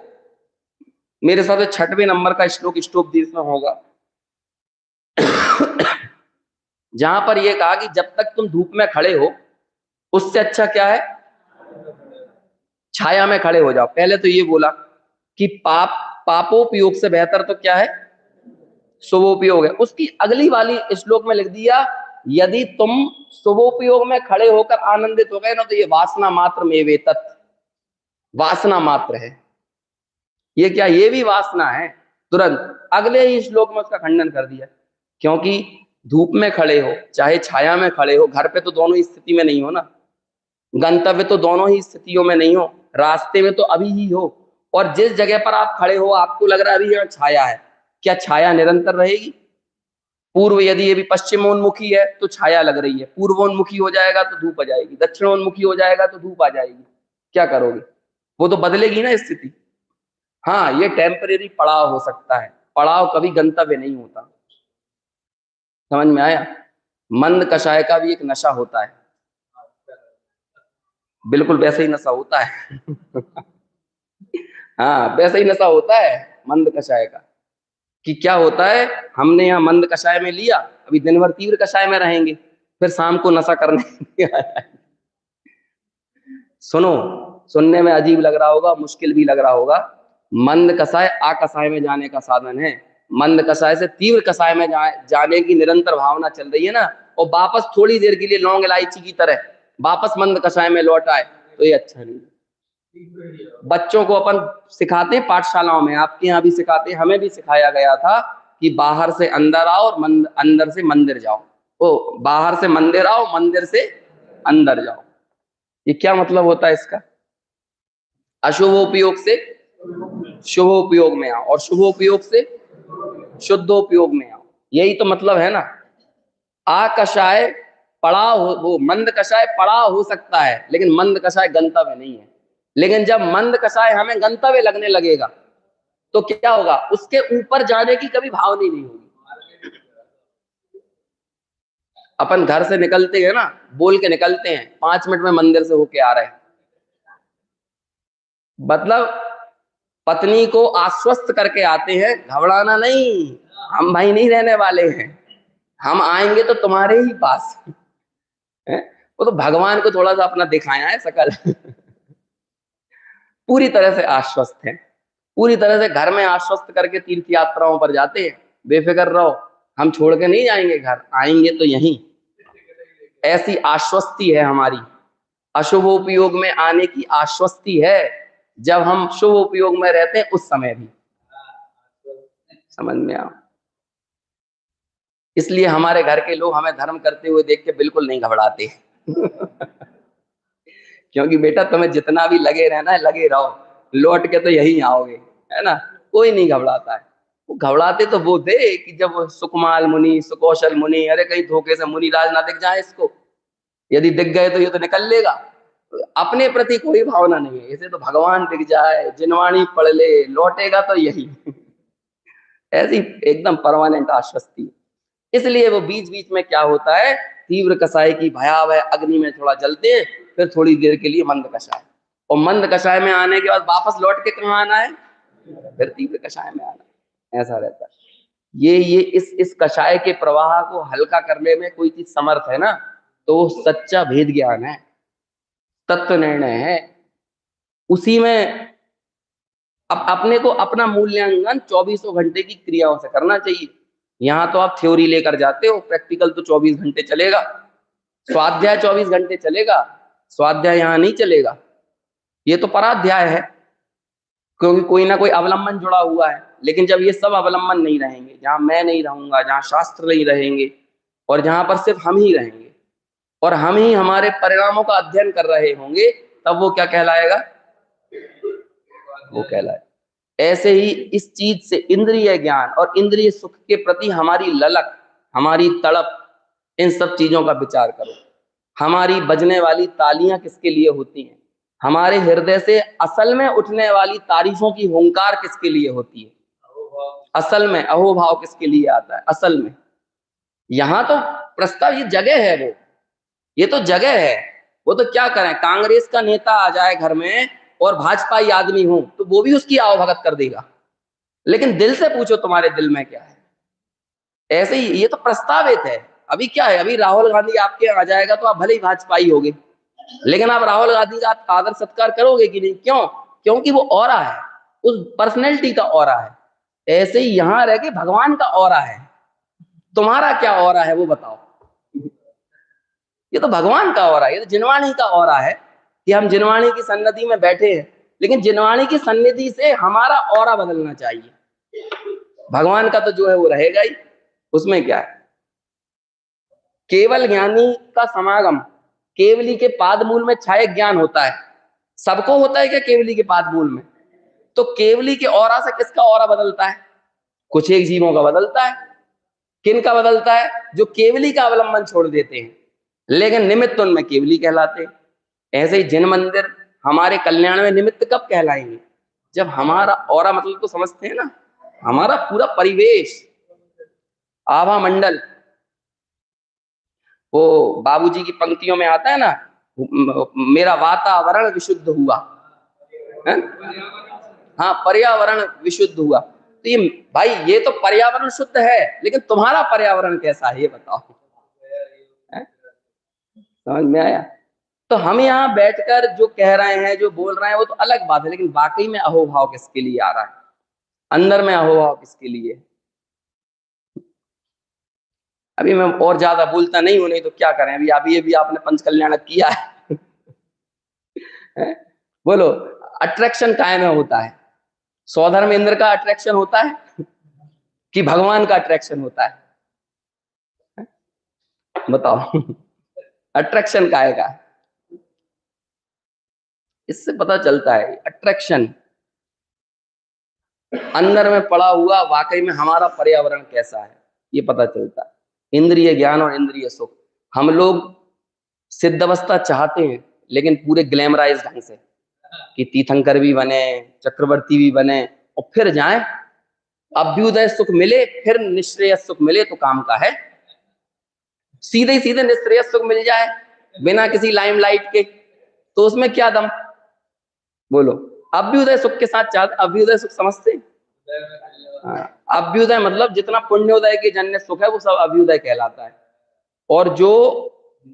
मेरे साथ 6वें नंबर का श्लोक स्टोप दीर्घ में होगा, जहां पर यह कहा कि जब तक तुम धूप में खड़े हो, उससे अच्छा क्या है, छाया में खड़े हो जाओ। पहले तो ये बोला कि पापोपयोग से बेहतर तो क्या है, शुभोपयोग है। उसकी अगली वाली श्लोक में लिख दिया, यदि तुम शुभोपयोग में खड़े होकर आनंदित हो गए ना, तो ये वासना मात्र में वेतत, वासना मात्र है। ये क्या, ये भी वासना है। तुरंत अगले ही श्लोक में उसका खंडन कर दिया, क्योंकि धूप में खड़े हो चाहे छाया में खड़े हो, घर पे तो दोनों ही स्थिति में नहीं हो ना, गंतव्य तो दोनों ही स्थितियों में नहीं हो, रास्ते में तो अभी ही हो। और जिस जगह पर आप खड़े हो आपको लग रहा है अभी यहाँ छाया है, क्या छाया निरंतर रहेगी? पूर्व यदि ये भी पश्चिमोन्मुखी है तो छाया लग रही है, पूर्वोन्मुखी हो जाएगा तो धूप आ जाएगी, दक्षिणोन्मुखी हो जाएगा तो धूप आ जाएगी, क्या करोगे? वो तो बदलेगी ना स्थिति। हाँ, ये टेम्परेरी पड़ाव हो सकता है, पड़ाव कभी गंतव्य नहीं होता। समझ में आया? मंद कषाय का भी एक नशा होता है, बिल्कुल वैसे ही नशा होता है। हाँ, वैसे ही नशा होता है मंद कषाय का, कि क्या होता है, हमने यहाँ मंद कषाय में लिया, अभी दिन भर तीव्र कषाय में रहेंगे, फिर शाम को नशा करने। सुनो, सुनने में अजीब लग रहा होगा, मुश्किल भी लग रहा होगा, मंद कषाय आकषाय में जाने का साधन है। मंद कषाय से तीव्र कषाय में जाने की निरंतर भावना चल रही है ना, और वापस थोड़ी देर के लिए लौंग इलायची की तरह वापस मंद कषाय में लौट आए, तो ये अच्छा नहीं। बच्चों को अपन सिखाते हैं पाठशालाओं में, आपके यहाँ भी सिखाते हैं, हमें भी सिखाया गया था कि बाहर से अंदर आओ और अंदर से मंदिर जाओ। ओ, बाहर से मंदिर आओ, मंदिर से अंदर जाओ। ये क्या मतलब होता है इसका? अशुभोपयोग से शुभोपयोग में आओ और शुभोपयोग से शुद्धोपयोग में आओ, यही तो मतलब है ना। आकषाय पड़ाव वो मंद कषाय पड़ाव हो सकता है, लेकिन मंद कषाय गंतव्य नहीं है। लेकिन जब मंद कषाय हमें गंतव्य लगने लगेगा तो क्या होगा, उसके ऊपर जाने की कभी भावना नहीं होगी। अपन घर से निकलते हैं ना, बोल के निकलते हैं 5 मिनट में मंदिर से होके आ रहे हैं, मतलब पत्नी को आश्वस्त करके आते हैं, घबराना नहीं, हम भाई नहीं रहने वाले हैं, हम आएंगे तो तुम्हारे ही पास है। वो तो भगवान को थोड़ा सा अपना दिखाया है शकल। पूरी तरह से आश्वस्त है, पूरी तरह से घर में आश्वस्त करके तीर्थ यात्राओं पर जाते हैं, बेफिक्र रहो, हम छोड़ के नहीं जाएंगे घर, आएंगे तो यहीं। ऐसी आश्वस्ति है हमारी, अशुभ उपयोग में आने की आश्वस्ति है, जब हम शुभ उपयोग में रहते हैं उस समय भी। समझ में आओ? इसलिए हमारे घर के लोग हमें धर्म करते हुए देख के बिल्कुल नहीं घबराते। क्योंकि बेटा तुम्हें जितना भी लगे रहना है लगे रहो, लौट के तो यही आओगे, है ना। कोई नहीं घबराता है। वो घबराते तो वो थे कि जब वो सुकमाल मुनि, सुकौशल मुनि, अरे कहीं धोखे से मुनि राज ना दिख जाए इसको, यदि दिख गए तो ये तो निकल लेगा। अपने प्रति कोई भावना नहीं है, इसे तो भगवान दिख जाए, जिनवाणी पढ़ ले, लौटेगा तो यही ऐसी एकदम परमानेंट आश्वस्ति। इसलिए वो बीच बीच में क्या होता है, तीव्र कषाय की भयावह अग्नि में थोड़ा जलते हैं, फिर थोड़ी देर के लिए मंद कषाय, और मंद कषाय में आने के बाद वापस लौट के कहाँ आना है, फिर तीव्र कषाय में आना है। ऐसा रहता है। ये इस कषाय के प्रवाह को हल्का करने में कोई चीज समर्थ है ना, तो वो सच्चा भेद ज्ञान है, तत्व निर्णय है। उसी में अब अपने को अपना मूल्यांकन 24 घंटे की क्रियाओं से करना चाहिए। यहाँ तो आप थ्योरी लेकर जाते हो, प्रैक्टिकल तो 24 घंटे चलेगा, स्वाध्याय 24 घंटे चलेगा, स्वाध्याय यहाँ नहीं चलेगा। ये तो पराध्याय है, क्योंकि कोई ना कोई अवलंबन जुड़ा हुआ है। लेकिन जब ये सब अवलंबन नहीं रहेंगे, जहां मैं नहीं रहूंगा, जहां शास्त्र नहीं रहेंगे, और जहां पर सिर्फ हम ही रहेंगे और हम ही हमारे परिणामों का अध्ययन कर रहे होंगे, तब वो क्या कहलाएगा, वो कहलाए। ऐसे ही इस चीज से इंद्रिय ज्ञान और इंद्रिय सुख के प्रति हमारी ललक, हमारी तड़प, इन सब चीजों का विचार करो। हमारी बजने वाली तालियां किसके लिए होती हैं, हमारे हृदय से असल में उठने वाली तारीफों की हुंकार किसके लिए होती है, असल में अहोभाव किसके लिए आता है, असल में। यहां तो प्रस्ताव, ये जगह है, वो ये तो जगह है। वो तो क्या करें, कांग्रेस का नेता आ जाए घर में और भाजपाई आदमी हो तो वो भी उसकी आवभगत कर देगा, लेकिन दिल से पूछो तुम्हारे दिल में क्या है। ऐसे ही ये तो प्रस्तावित है। अभी क्या है, अभी राहुल गांधी आपके आ जाएगा तो आप भले ही भाजपाई होगे, लेकिन आप राहुल गांधी का आदर सत्कार करोगे कि नहीं, क्यों, क्योंकि वो ऑरा है, उस पर्सनैलिटी का ऑरा है। ऐसे ही यहां रह के भगवान का ऑरा है, तुम्हारा क्या ऑरा है वो बताओ। ये तो भगवान का ऑरा है, ये तो जिनवाणी का ऑरा है कि हम जिनवाणी की सन्निधि में बैठे हैं, लेकिन जिनवाणी की सन्निधि से हमारा ऑरा बदलना चाहिए। भगवान का तो जो है वो रहेगा ही, उसमें क्या है। केवल ज्ञानी का समागम, केवली के पाद मूल में छाये ज्ञान होता है। सबको होता है क्या केवली के पाद मूल में, तो केवली के ऑरा से किसका ऑरा बदलता है, कुछ एक जीवों का बदलता है। किन का बदलता है, जो केवली का अवलंबन छोड़ देते हैं, लेकिन निमित्त उनमें केवली कहलाते हैं। ऐसे ही जिन मंदिर हमारे कल्याण में निमित्त कब कहलाएंगे, जब हमारा ऑरा, मतलब तो समझते हैं ना, हमारा पूरा परिवेश, आभा मंडल, वो बाबूजी की पंक्तियों में आता है ना, मेरा वातावरण विशुद्ध हुआ है? हाँ, पर्यावरण विशुद्ध हुआ। तो ये भाई, ये तो पर्यावरण शुद्ध है, लेकिन तुम्हारा पर्यावरण कैसा है ये बताओ, समझ में आया। तो हम यहाँ बैठकर जो कह रहे हैं, जो बोल रहे हैं, वो तो अलग बात है, लेकिन वाकई में अहोभाव किसके लिए आ रहा है, अंदर में अहोभाव किसके लिए। अभी मैं और ज्यादा बोलता नहीं हूं, नहीं तो क्या करें, अभी भी आपने पंच कल्याण किया है, बोलो, अट्रैक्शन काहे में होता है, स्वधर्म इंद्र का अट्रैक्शन होता है कि भगवान का अट्रैक्शन होता है, बताओ अट्रैक्शन काहे का। इससे पता चलता है अट्रैक्शन अंदर में पड़ा हुआ वाकई में हमारा पर्यावरण कैसा है, ये पता चलता है। इंद्रिय ज्ञान और इंद्रिय सुख, हम लोग सिद्ध अवस्था चाहते हैं, लेकिन पूरे ग्लैमराइज ढंग से, कि तीर्थंकर भी बने, चक्रवर्ती भी बने, और फिर जाएं, अभ्युदय सुख मिले, फिर निश्रेयस सुख मिले तो काम का है। सीधे सीधे निश्रेयस सुख मिल जाए बिना किसी लाइमलाइट के, तो उसमें क्या दम, बोलो। अभ्युदय सुख के साथ चाहते, अभ्युदय सुख समझते, अभ्युदय मतलब जितना पुण्योदय के जन्य सुख है वो सब अभ्युदय कहलाता है, और जो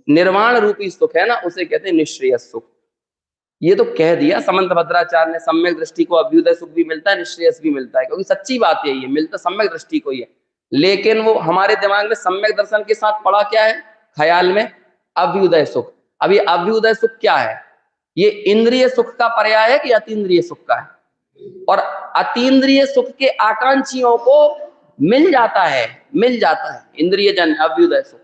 निर्वाण रूपी सुख है ना, उसे कहते हैं निश्रेयस सुख। ये तो कह दिया समंत भद्राचार्य ने, सम्यक दृष्टि को अभ्युदय सुख भी मिलता है, निश्रेयस भी मिलता है, क्योंकि सच्ची बात यही है, मिलता सम्यक दृष्टि को ही है। लेकिन वो हमारे दिमाग में सम्यक दर्शन के साथ पड़ा क्या है, ख्याल में अभ्युदय सुख। अब ये अभ्युदय सुख क्या है, ये इंद्रिय सुख का पर्याय है कि अतीन्द्रिय सुख का है, और अतीन्द्रिय सुख के आकांक्षियों को मिल जाता है इंद्रिय जन अभ्युदय सुख।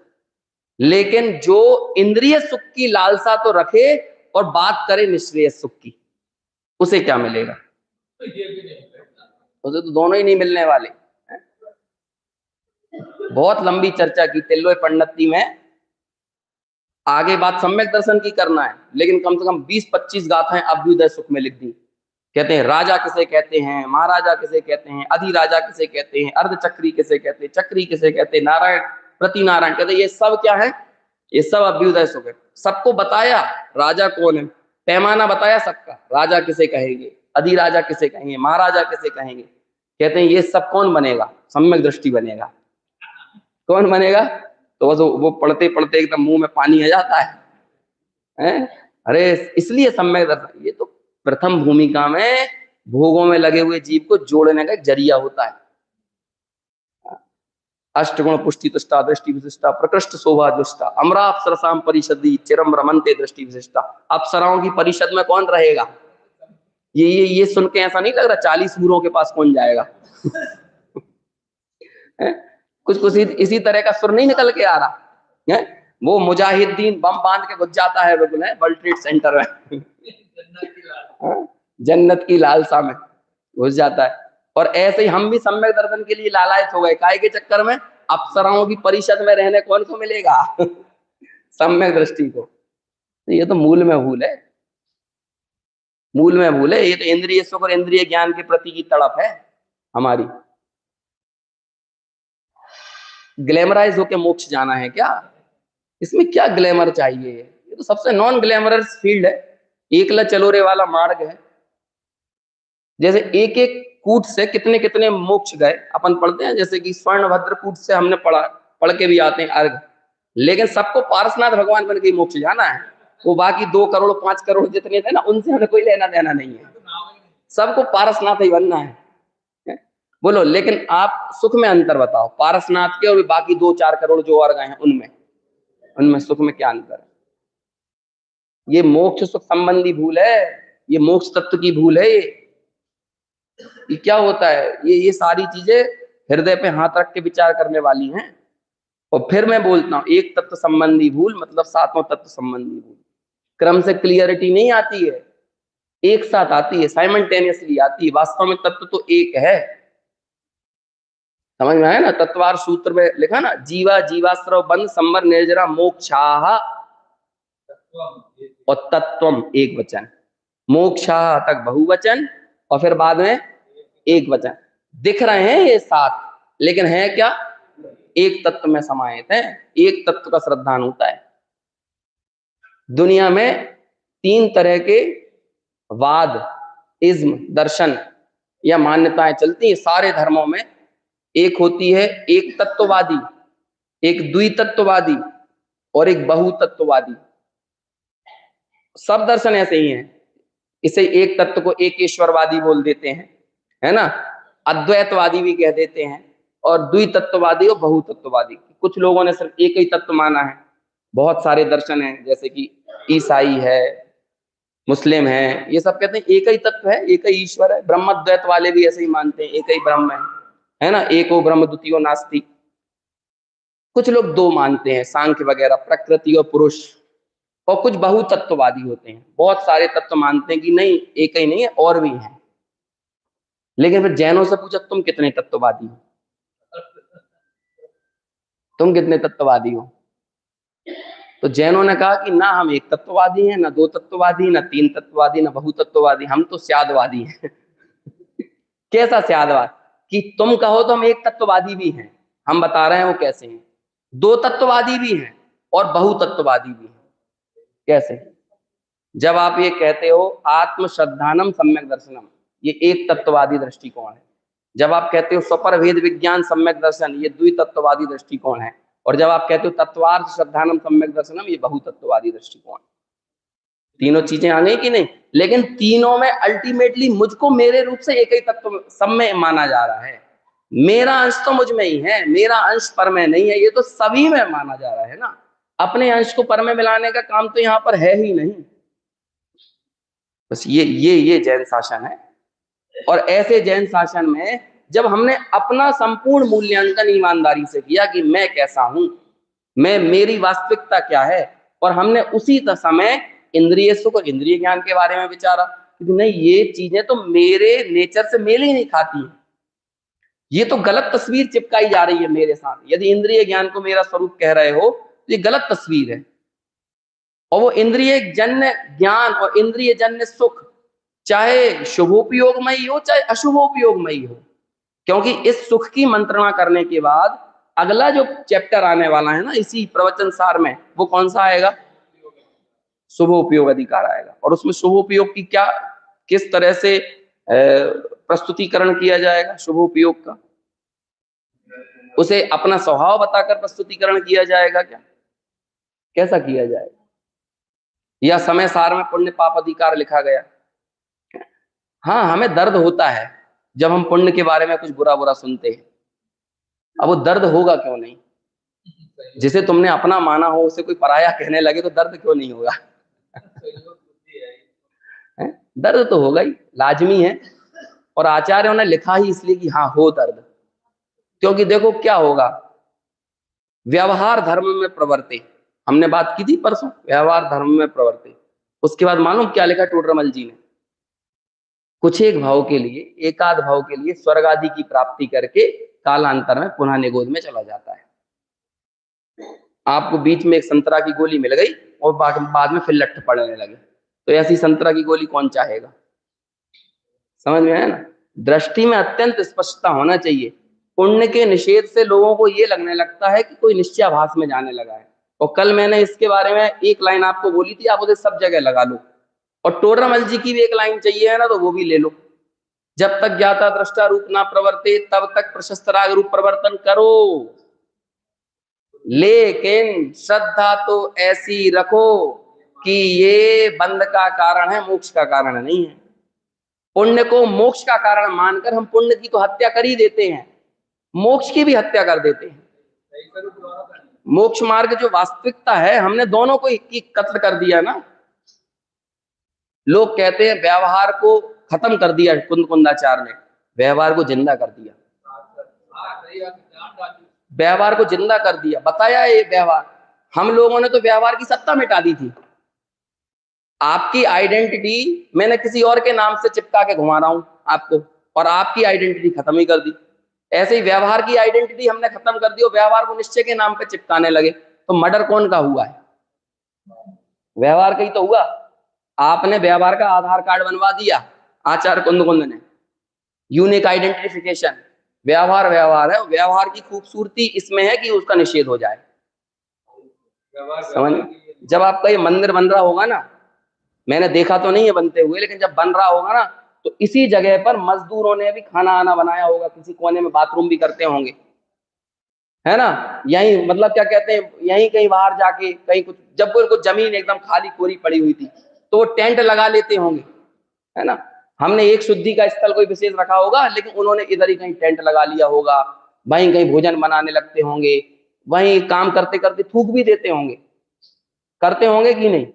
लेकिन जो इंद्रिय सुख की लालसा तो रखे और बात करे निश्रेयस सुख की, उसे क्या मिलेगा, उसे तो दोनों ही नहीं मिलने वाले। बहुत लंबी चर्चा की तिल्लोय पंडिती में, आगे बात सम्यक दर्शन की करना है, लेकिन कम से कम 20-25 गाथाएं अभ्युदय सुख में लिख दी। कहते हैं राजा किसे कहते हैं, महाराजा किसे कहते हैं, अधिराजा किसे कहते हैं, अर्धचक्री किसे कहते हैं, चक्री किसे कहते हैं, नारायण प्रति नारायण, कहते हैं ये सब क्या है, ये सब अभ्युदय सुख है। सबको बताया राजा कौन है, पैमाना बताया सबका, राजा किसे कहेंगे, अधिराजा किसे कहेंगे, महाराजा किसे कहेंगे। कहते हैं ये सब कौन बनेगा, सम्यक दृष्टि बनेगा। कौन बनेगा, तो बस वो पढ़ते पढ़ते एकदम मुंह में पानी आ जाता है? अरे इसलिए सम्यक दर्शन, ये तो प्रथम भूमिका में भोगों में लगे हुए जीव को जोड़ने का एक जरिया होता है। अष्टगुण पुष्टि तुष्टा दृष्टि विशिष्टा प्रकृष्ट शोभा दुष्टा अमरा अप्सरसाम परिषदी चिरम रमनते दृष्टि विशिष्टा। अप्सराओं की परिषद में कौन रहेगा, ये सुन के ऐसा नहीं लग रहा 40 हूरों के पास कौन जाएगा? कुछ कुछ इसी तरह का सुर नहीं निकल के आ रहा है। वो मुजाहिदीन बम बांध के घुस जाता है बिल्कुल वर्ल्ड ट्रेड सेंटर में, जन्नत की लालसा में घुस जाता है। और ऐसे ही हम भी सम्यक दर्शन के लिए लालायत हो गए, काहे के चक्कर में, अप्सराओं की परिषद में रहने कौन को मिलेगा? सम्यक दृष्टि को। तो ये तो मूल में भूल है, मूल में भूल है। ये तो इंद्रिय सुख और इंद्रिय ज्ञान के प्रति की तड़प है हमारी। ग्लैमराइज होके मोक्ष जाना है क्या? इसमें क्या ग्लैमर चाहिए? ये तो सबसे नॉन ग्लैमरस फील्ड है, एकला चलोरे वाला मार्ग है। जैसे एक एक कूट से कितने कितने मोक्ष गए, अपन पढ़ते हैं जैसे कि स्वर्णभद्र कूट से हमने पढ़ के भी आते हैं अर्घ, लेकिन सबको पारसनाथ भगवान बन के मोक्ष जाना है। वो बाकी 2 करोड़ 5 करोड़ जितने थे ना, उनसे हमें कोई लेना देना नहीं है, सबको पारसनाथ ही बनना है। बोलो, लेकिन आप सुख में अंतर बताओ, पारसनाथ के और बाकी 2-4 करोड़ जो और गए हैं उनमें सुख में क्या अंतर है? ये मोक्ष सुख संबंधी भूल है, ये मोक्ष तत्व की भूल है। ये क्या होता है, ये सारी चीजें हृदय पे हाथ रख के विचार करने वाली हैं। और फिर मैं बोलता हूं, एक तत्व संबंधी भूल मतलब 7वां तत्व संबंधी भूल। क्रम से क्लियरिटी नहीं आती है, एक साथ आती है, साइमल्टेनियसली आती है। वास्तव में तत्व तो एक है, समझ में आया ना? तत्वार सूत्र में लिखा ना, जीवा जीवाश्रव बंध संवर निर्जरा मोक्षाः और तत्वम एक वचन, मोक्षाः तक बहुवचन और फिर बाद में एक वचन। दिख रहे हैं ये 7, लेकिन है क्या, एक तत्व में समाहित है, एक तत्व का श्रद्धान होता है। दुनिया में 3 तरह के वाद, इज्म, दर्शन या मान्यताएं चलती है सारे धर्मों में। एक होती है एक तत्ववादी, एक द्वितत्ववादी और एक बहुतत्ववादी। सब दर्शन ऐसे ही हैं। इसे एक तत्व को एकेश्वरवादी बोल देते हैं, है ना, अद्वैतवादी भी कह देते हैं, और द्वितत्ववादी और बहुतत्ववादी। कुछ लोगों ने सिर्फ एक ही तत्व माना है। बहुत सारे दर्शन हैं, जैसे कि ईसाई है, मुस्लिम है, ये सब कहते हैं एक ही तत्व है, एक ही ईश्वर है। ब्रह्मद्वैत वाले भी ऐसे ही मानते हैं, एक ही ब्रह्म है ना, एको ब्रह्म द्वितीयो नास्ति। कुछ लोग 2 मानते हैं, सांख्य वगैरह, प्रकृति और पुरुष। और कुछ बहुतत्ववादी होते हैं, बहुत सारे तत्व मानते हैं कि नहीं एक ही नहीं है और भी हैं। लेकिन फिर जैनों से पूछा तुम कितने तत्ववादी हो, तुम कितने तत्ववादी हो? तो जैनों ने कहा कि ना हम एक तत्ववादी हैं, ना 2 तत्ववादी, ना 3 तत्ववादी, ना बहुतत्ववादी, हम तो स्यादवादी हैं। कैसा स्यादवाद, कि तुम कहो तो हम एक तत्ववादी भी हैं, हम बता रहे हैं वो कैसे हैं। 2 तत्ववादी भी हैं और बहुतत्ववादी भी हैं। कैसे? जब आप ये कहते हो आत्म श्रद्धानम सम्यक दर्शनम, ये एक तत्ववादी दृष्टिकोण है। जब आप कहते हो स्वपर भेद विज्ञान सम्यक दर्शन, ये द्वितत्ववादी दृष्टिकोण है। और जब आप कहते हो तत्वार्थ श्रद्धानम सम्यक दर्शनम, ये बहुतत्ववादी दृष्टिकोण। तीनों चीजें आ गई कि नहीं? लेकिन तीनों में अल्टीमेटली मुझको मेरे रूप से एक ही तत्व सब में माना जा रहा है। मेरा अंश तो मुझ में ही है, मेरा अंश पर में नहीं है, ये तो सभी में माना जा रहा है ना। अपने अंश को पर में मिलाने का काम तो यहाँ पर है ही नहीं। बस ये जैन शासन है। और ऐसे जैन शासन में जब हमने अपना संपूर्ण मूल्यांकन ईमानदारी से किया कि मैं कैसा हूं, मैं, मेरी वास्तविकता क्या है, और हमने उसी समय इंद्रिय सुख और इंद्रिय ज्ञान के बारे में विचारा कि नहीं ये चीजें तो मेरे नेचर से मेल ही नहीं खाती हैं, ये तो गलत तस्वीर चिपकाई जा रही है मेरे साथ। यदि इंद्रिय ज्ञान को मेरा स्वरूप कह रहे हो तो ये गलत तस्वीर है। और वो इंद्रिय जन्य ज्ञान और इंद्रिय जन्य सुख चाहे शुभोपयोगमयी हो चाहे अशुभोपयोगमयी हो, क्योंकि इस सुख की मंत्रणा करने के बाद अगला जो चैप्टर आने वाला है ना इसी प्रवचन सार में, वो कौन सा आएगा? शुभोपयोग अधिकार आएगा। और उसमें शुभोपयोग की क्या, किस तरह से प्रस्तुतिकरण किया जाएगा शुभोपयोग का, उसे अपना स्वभाव बताकर प्रस्तुतिकरण किया जाएगा क्या, कैसा किया जाएगा? या समय सार में पुण्य पाप अधिकार लिखा गया। हाँ, हमें दर्द होता है जब हम पुण्य के बारे में कुछ बुरा बुरा सुनते हैं। अब वो दर्द होगा क्यों नहीं? जिसे तुमने अपना माना हो उसे कोई पराया कहने लगे तो दर्द क्यों नहीं होगा? दर्द तो होगा ही, लाजमी है। और आचार्यों ने लिखा ही इसलिए कि हाँ हो दर्द, क्योंकि देखो क्या होगा, व्यवहार धर्म में प्रवर्ते, हमने बात की थी परसों, व्यवहार धर्म में प्रवर्ते। उसके बाद मालूम क्या लिखा टोडरमल जी ने? कुछ एक भाव के लिए, एकाध भाव के लिए स्वर्ग आदि की प्राप्ति करके कालांतर में पुनः निगोद में चला जाता है। आपको बीच में एक संतरा की गोली मिल गई और बाद में फिर लट्ठ पड़ने लगे, तो ऐसी संतरा की गोली कौन चाहेगा? समझ में आया ना? दृष्टि में अत्यंत स्पष्टता होना चाहिए। पुण्य के निषेध से लोगों को ये लगने लगता है कि कोई निश्चयाभास में जाने लगा है। और कल मैंने इसके बारे में एक लाइन आपको बोली थी, आप उसे सब जगह लगा लो। और टोडरमल जी की भी एक लाइन चाहिए है ना, तो वो भी ले लो, जब तक ज्ञाता दृष्टा रूप ना प्रवर्ते तब तक प्रशस्त राग रूप प्रवर्तन करो, लेकिन श्रद्धा तो ऐसी रखो कि ये बंध का कारण है, मोक्ष का कारण नहीं है। पुण्य को मोक्ष का कारण मानकर हम पुण्य की तो हत्या कर ही देते हैं, मोक्ष की भी हत्या कर देते हैं। मोक्ष मार्ग जो वास्तविकता है, हमने दोनों को एक कत्ल कर दिया ना। लोग कहते हैं व्यवहार को खत्म कर दिया कुंदाचार्य ने, व्यवहार को जिंदा कर दिया, व्यवहार को जिंदा कर दिया। बताया ये व्यवहार, हम लोगों ने तो व्यवहार की सत्ता मिटा दी थी। आपकी आइडेंटिटी मैंने किसी और के नाम से चिपका के घुमा रहा हूं आपको, और आपकी आइडेंटिटी खत्म ही कर दी। ऐसे ही व्यवहार की आइडेंटिटी हमने खत्म कर दी और व्यवहार को निश्चय के नाम पे चिपकाने लगे। तो मर्डर कौन का हुआ है? व्यवहार का ही तो हुआ। आपने व्यवहार का आधार कार्ड बनवा दिया आचार्य कुंद ने, यूनिक आइडेंटिफिकेशन। व्यवहार व्यवहार है, व्यवहार की खूबसूरती इसमें है कि उसका निषेध हो जाए। समझ, जब आपका ये मंदिर बन रहा होगा ना, मैंने देखा तो नहीं है बनते हुए, लेकिन जब बन रहा होगा ना तो इसी जगह पर मजदूरों ने भी खाना आना बनाया होगा, किसी कोने में बाथरूम भी करते होंगे, है ना? यहीं मतलब क्या कहते हैं, यहीं कहीं बाहर जाके कहीं कुछ, जब कुछ जमीन एकदम खाली कोरी पड़ी हुई थी तो वो टेंट लगा लेते होंगे, है ना? हमने एक शुद्धि का स्थल कोई विशेष रखा होगा, लेकिन उन्होंने इधर ही कहीं टेंट लगा लिया होगा, वहीं कहीं भोजन बनाने लगते होंगे, वहीं काम करते करते थूक भी देते होंगे, करते होंगे कि नहीं?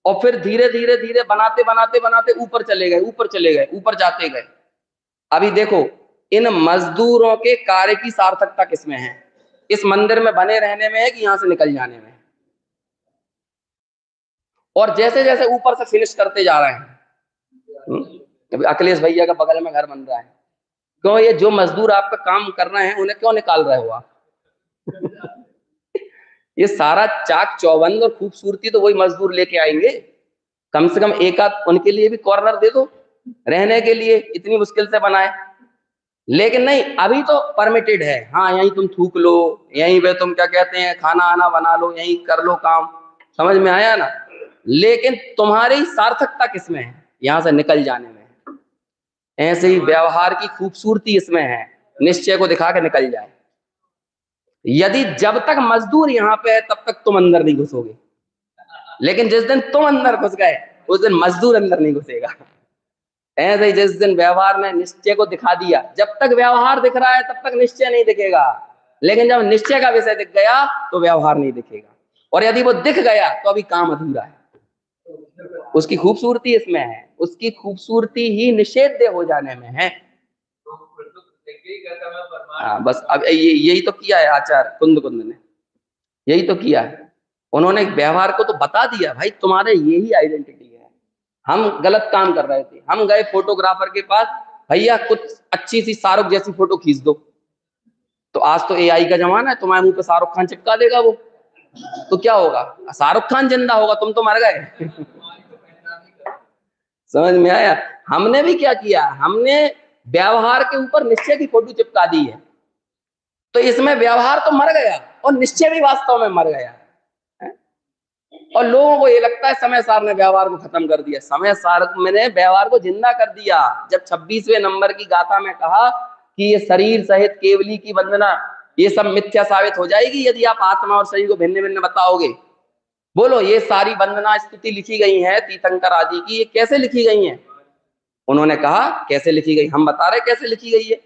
और फिर धीरे धीरे धीरे बनाते बनाते बनाते ऊपर चले गए, ऊपर चले गए, ऊपर जाते गए। अभी देखो इन मजदूरों के कार्य की सार्थकता किसमें है? इस मंदिर में बने रहने में है कि यहां से निकल जाने में? और जैसे जैसे ऊपर से फिनिश करते जा रहे हैं, अभी अखिलेश भैया का बगल में घर बन रहा है, क्यों? ये जो मजदूर आपका काम कर रहे हैं उन्हें क्यों निकाल रहे हो आप? ये सारा चाक चौबंद और खूबसूरती तो वही मजदूर लेके आएंगे। कम से कम एक आध उनके लिए भी कॉर्नर दे दो रहने के लिए, इतनी मुश्किल से बनाए। लेकिन नहीं, अभी तो परमिटेड है, हाँ यहीं तुम थूक लो, यहीं पे तुम क्या कहते हैं खाना आना बना लो, यहीं कर लो काम। समझ में आया ना? लेकिन तुम्हारी सार्थकता किसमें है? यहां से निकल जाने में। ऐसे ही व्यवहार की खूबसूरती इसमें है, निश्चय को दिखा के निकल जाए। यदि जब तक मजदूर यहाँ पे है तब तक तुम अंदर नहीं घुसोगे, लेकिन जिस दिन तुम अंदर घुस गए उस दिन मजदूर अंदर नहीं घुसेगा। ऐसे ही जिस दिन व्यवहार ने निश्चय को दिखा दिया, जब तक व्यवहार दिख रहा है तब तक निश्चय नहीं दिखेगा, लेकिन जब निश्चय का विषय दिख गया तो व्यवहार नहीं दिखेगा। और यदि वो दिख गया तो अभी काम अधूरा है। उसकी खूबसूरती इसमें है, उसकी खूबसूरती ही निषेध्य हो जाने में है। हाँ बस अब यही तो किया है आचार्य कुंद ने, यही तो किया है। उन्होंने व्यवहार को तो बता दिया, भाई तुम्हारे यही आइडेंटिटी है। हम गलत काम कर रहे थे, हम गए फोटोग्राफर के पास, भैया कुछ अच्छी सी शाहरुख जैसी फोटो खींच दो, तो आज तो एआई का जमाना है, तुम्हारे मुंह पे शाहरुख खान चिपका देगा वो, तो क्या होगा? शाहरुख खान जिंदा होगा, तुम तो मर गए। समझ में आया? हमने भी क्या किया, हमने व्यवहार के ऊपर निश्चय की फोटो चिपका दी है, तो इसमें व्यवहार तो मर गया और निश्चय भी वास्तव में मर गया है। और लोगों को ये लगता है समय सार ने व्यवहार को खत्म कर दिया। समय सार मैंने व्यवहार को जिंदा कर दिया। जब 26वें नंबर की गाथा में कहा कि ये शरीर सहित केवली की वंदना, ये सब मिथ्या साबित हो जाएगी यदि आप आत्मा और शरीर को भिन्न भिन्न बताओगे। बोलो, ये सारी वंदना स्तुति लिखी गई है तीर्थंकर आदि की, ये कैसे लिखी गई है? उन्होंने कहा कैसे लिखी गई, हम बता रहे कैसे लिखी गई है,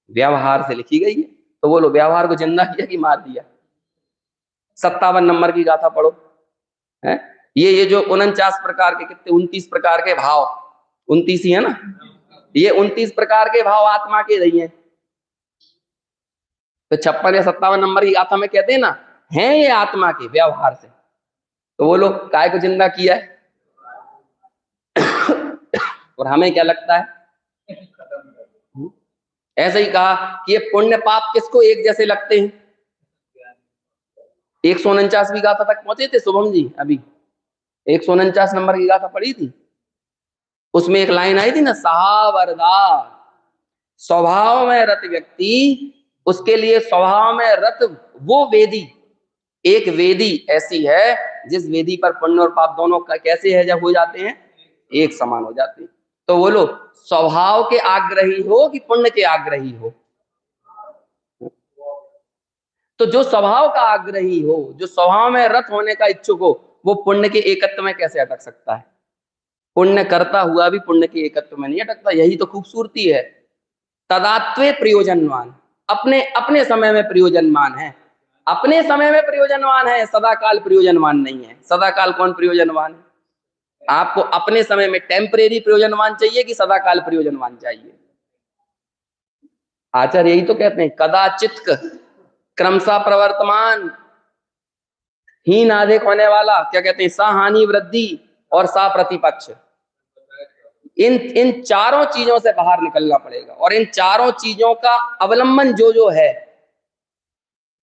व्यवहार से लिखी गई है। तो बोलो, व्यवहार को जिंदा किया कि मार दिया? 57 नंबर की गाथा पढ़ो, है ये जो 49 प्रकार के, कितने 29 प्रकार के भाव, 29 ही है ना, ये 29 प्रकार के भाव आत्मा के रही है। तो 56 या 57 नंबर की गाथा में कहते हैं ना, है ये आत्मा के व्यवहार से। तो वो लोग काय को जिंदा किया है? और हमें क्या लगता है? ऐसे ही कहा कि ये पुण्य पाप किसको एक जैसे लगते हैं। 149वीं गाथा तक पहुंचे थे शुभम जी, अभी 149 नंबर की गाथा पढ़ी थी, उसमें एक लाइन आई थी ना, सहावरदार, स्वभाव में रत व्यक्ति, उसके लिए स्वभाव में रत वो वेदी, एक वेदी ऐसी है जिस वेदी पर पुण्य और पाप दोनों का कैसे है, जब हो जाते हैं एक समान हो जाते हैं। तो बोलो, स्वभाव के आग्रही हो कि पुण्य के आग्रही हो? तो जो स्वभाव का आग्रही हो, जो स्वभाव में रत होने का इच्छुक हो, वो पुण्य के एकत्व में कैसे अटक सकता है? पुण्य करता हुआ भी पुण्य के एकत्व में नहीं अटकता। यही तो खूबसूरती है। तदात्वे प्रयोजनवान, अपने अपने समय में प्रयोजनवान है, अपने समय में प्रयोजनवान है, सदाकाल प्रयोजनवान नहीं है। सदाकाल कौन प्रयोजनवान है? आपको अपने समय में टेम्परेरी प्रयोजनवान चाहिए कि सदाकाल प्रयोजनवान चाहिए? आचार्य यही तो कहते हैं, कदाचित क्रमशः प्रवर्तमान, हीन अधिक होने वाला, क्या कहते हैं, सा हानि वृद्धि और सा प्रतिपक्ष। इन इन चारों चीजों से बाहर निकलना पड़ेगा, और इन चारों चीजों का अवलंबन जो जो है,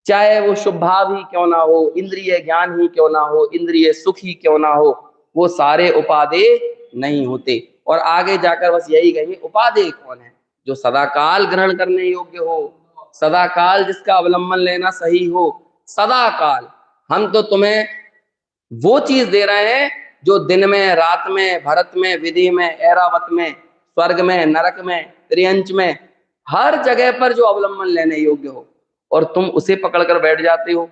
चाहे वो शुभ भाव ही क्यों ना हो, इंद्रिय ज्ञान ही क्यों ना हो, इंद्रिय सुख ही क्यों ना हो, वो सारे उपादेय नहीं होते। और आगे जाकर बस यही कहेंगे, उपादेय कौन है? जो सदाकाल ग्रहण करने योग्य हो, सदाकाल जिसका अवलंबन लेना सही हो। सदाकाल हम तो तुम्हें वो चीज दे रहे हैं जो दिन में, रात में, भरत में, विधि में, ऐरावत में, स्वर्ग में, नरक में, त्रियंच में, हर जगह पर जो अवलंबन लेने योग्य हो, और तुम उसे पकड़कर बैठ जाते हो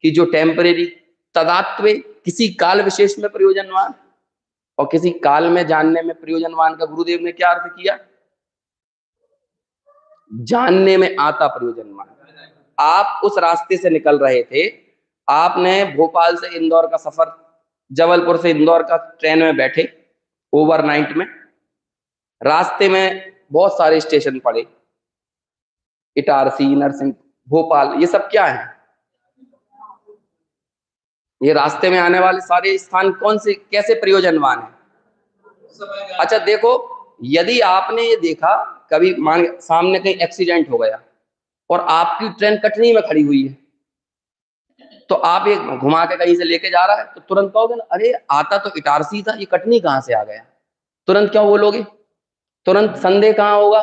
कि जो टेम्परेरी, तदात्वे, किसी काल विशेष में प्रयोजनवान, और किसी काल में जानने में प्रयोजनवान का गुरुदेव ने क्या अर्थ किया? जानने में आता प्रयोजनवान। आप उस रास्ते से निकल रहे थे, आपने भोपाल से इंदौर का सफर, जबलपुर से इंदौर का ट्रेन में बैठे ओवरनाइट में, रास्ते में बहुत सारे स्टेशन पड़े, इटारसी, नरसिंह, भोपाल, ये सब क्या है? ये रास्ते में आने वाले सारे स्थान कौन से, कैसे प्रयोजनवान है? अच्छा देखो, यदि आपने ये देखा कभी, मान सामने कहीं एक्सीडेंट हो गया और आपकी ट्रेन कटनी में खड़ी हुई है, तो आप एक घुमा के कहीं से लेके जा रहा है, तो तुरंत कहोगे ना, अरे आता तो इटारसी था, ये कटनी कहां से आ गया? तुरंत क्या बोलोगे? तुरंत संदेह कहां होगा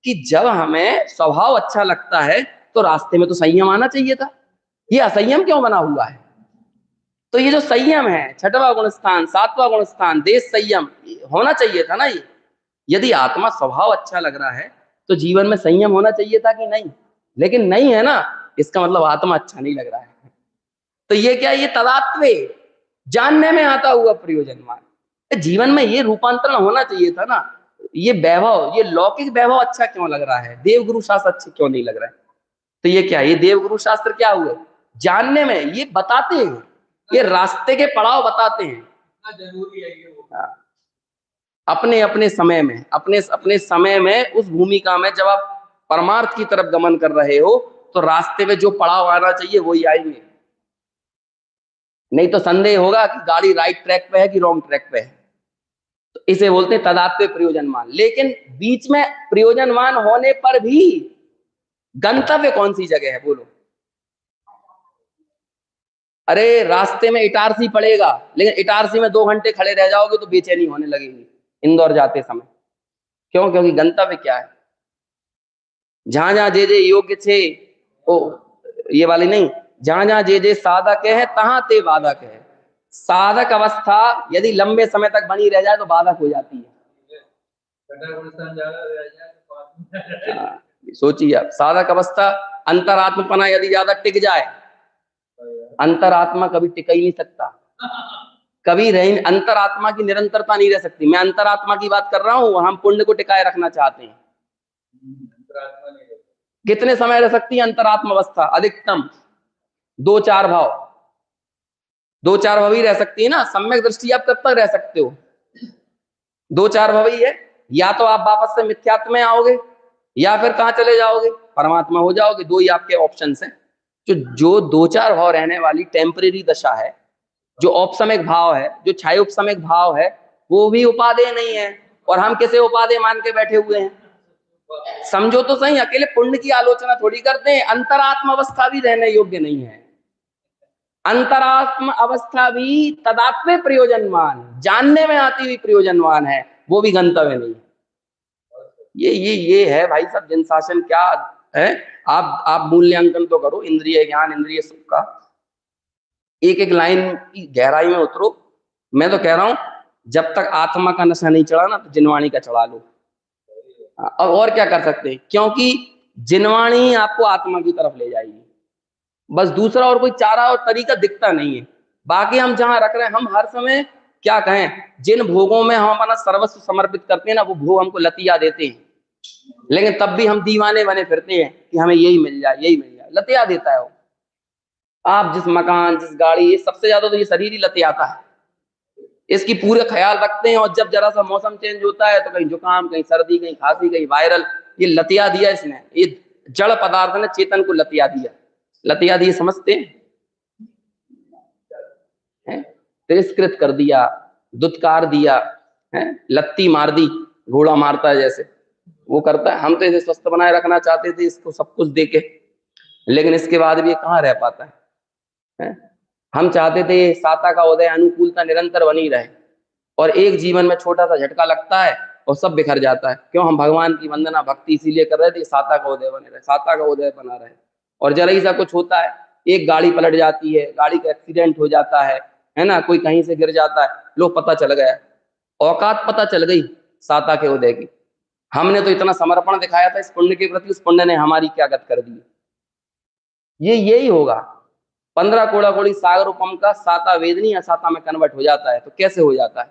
कि जब हमें स्वभाव अच्छा लगता है तो रास्ते में तो संयम आना चाहिए था, ये असंयम क्यों बना हुआ है? तो ये जो संयम है, छठवां गुण स्थान, सातवां गुण स्थान, देश संयम, होना चाहिए था ना ये। यदि आत्मा स्वभाव अच्छा लग रहा है तो जीवन में संयम होना चाहिए था कि नहीं? लेकिन नहीं है ना, इसका मतलब आत्मा अच्छा नहीं लग रहा है। तो ये क्या, ये तदात्वे, जानने में आता हुआ प्रयोजनवान। जीवन में ये रूपांतरण होना चाहिए था ना। ये वैभव, ये लौकिक वैभव अच्छा क्यों लग रहा है, देवगुरु शास्त्र अच्छे क्यों नहीं लग रहा है? तो ये क्या, ये देवगुरु शास्त्र क्या हुए? जानने में ये बताते हैं, ये रास्ते के पड़ाव बताते हैं। जरूरी है ये। अपने अपने समय में, अपने अपने समय में, उस भूमिका में जब आप परमार्थ की तरफ गमन कर रहे हो, तो रास्ते में जो पड़ाव आना चाहिए वही आएंगे। नहीं तो संदेह होगा कि गाड़ी राइट ट्रैक पे है कि रॉन्ग ट्रैक पे है। तो इसे बोलते हैं तदात्वे प्रयोजनवान। लेकिन बीच में प्रयोजनवान होने पर भी गंतव्य कौन सी जगह है बोलो? अरे रास्ते में इटारसी पड़ेगा, लेकिन इटारसी में 2 घंटे खड़े रह जाओगे तो बेचैनी होने लगेगी इंदौर जाते समय। क्यों? क्योंकि गंतव्य क्या है? जहां जहां जे जे योग्य थे, ओ ये वाली नहीं, जहां जहां जे जे साधक है तहां ते बाधक है। साधक अवस्था यदि लंबे समय तक बनी रह जाए तो बाधक हो जाती है। सोचिए आप, साधक अवस्था अंतरात्मपना यदि ज्यादा टिक जाए, अंतरात्मा कभी टिक ही नहीं सकता, कभी रह अंतरात्मा की निरंतरता नहीं रह सकती। मैं अंतरात्मा की बात कर रहा हूं, हम पुण्य को टिकाए रखना चाहते हैं। कितने समय रह सकती है अंतरात्मा अवस्था? अधिकतम 2-4 भाव, 2-4 भाव ही रह सकती है ना। सम्यक दृष्टि आप कब तक रह सकते हो? 2-4 भाव ही है। या तो आप वापस से मिथ्यात्व में आओगे, या फिर कहां चले जाओगे? परमात्मा हो जाओगे। दो ही आपके ऑप्शन है। जो 2-4 भाव रहने वाली टेम्परेरी दशा है, जो औपसमिक भाव है, जो छाया उपसमिक भाव है, वो भी उपादेय नहीं है। और हम किसे उपादेय मान के बैठे हुए हैं? समझो तो सही, अकेले पुण्य की आलोचना थोड़ी करते हैं। अंतरात्म अवस्था भी रहने योग्य नहीं है। अंतरात्म अवस्था भी तदात्म्य प्रयोजनवान, जानने में आती हुई प्रयोजनवान है, वो भी गंतव्य नहीं है। ये है भाई साहब जन शासन क्या है। आप मूल्यांकन तो करो इंद्रिय ज्ञान इंद्रिय सुख का, एक एक लाइन की गहराई में उतरो। मैं तो कह रहा हूं जब तक आत्मा का नशा नहीं चढ़ा ना, तो जिनवाणी का चढ़ा लो। अब और क्या कर सकते हैं, क्योंकि जिनवाणी आपको आत्मा की तरफ ले जाएगी। बस दूसरा और कोई चारा और तरीका दिखता नहीं है। बाकी हम जहां रख रहे हैं, हम हर समय क्या कहें, जिन भोगों में हम अपना सर्वस्व समर्पित करते हैं ना, वो भोग हमको लतिया देते हैं। लेकिन तब भी हम दीवाने बने फिरते हैं कि हमें यही मिल जाए, यही मिल जाए। लतिया देता है वो। आप जिस मकान, जिस गाड़ी, ये सबसे ज्यादा तो ये शरीर ही लतियाता है। इसकी पूरे ख्याल रखते हैं, और जब जरा सा मौसम चेंज होता है तो कहीं जुकाम, कहीं सर्दी, कहीं खांसी, कहीं वायरल। ये लतिया दिया इसने, ये जड़ पदार्थ ने चेतन को लतिया दिया। लतिया दिए समझते हैं? तिरस्कृत कर दिया, दुत्कार दिया है, लत्ती मार दी, घोड़ा मारता है जैसे वो करता है। हम तो इसे स्वस्थ बनाए रखना चाहते थे इसको सब कुछ देके, लेकिन इसके बाद भी ये कहाँ रह पाता है? हम चाहते थे साता का उदय, अनुकूलता निरंतर बनी रहे, और एक जीवन में छोटा सा झटका लगता है और सब बिखर जाता है। क्यों? हम भगवान की वंदना भक्ति इसीलिए कर रहे थे, साता का उदय बने रहे, साता का उदय बना रहे। और जरा ही सा कुछ होता है, एक गाड़ी पलट जाती है, गाड़ी का एक्सीडेंट हो जाता है ना, कोई कहीं से गिर जाता है, लो पता चल गया, औकात पता चल गई साता के उदय की। हमने तो इतना समर्पण दिखाया था इस पुण्य के प्रति, उस पुण्य ने हमारी क्या गत कर दी। यही होगा। 15 कोड़ा कोड़ी सागर उपम का साता वेदनी असाता में कन्वर्ट हो जाता है। तो कैसे हो जाता है?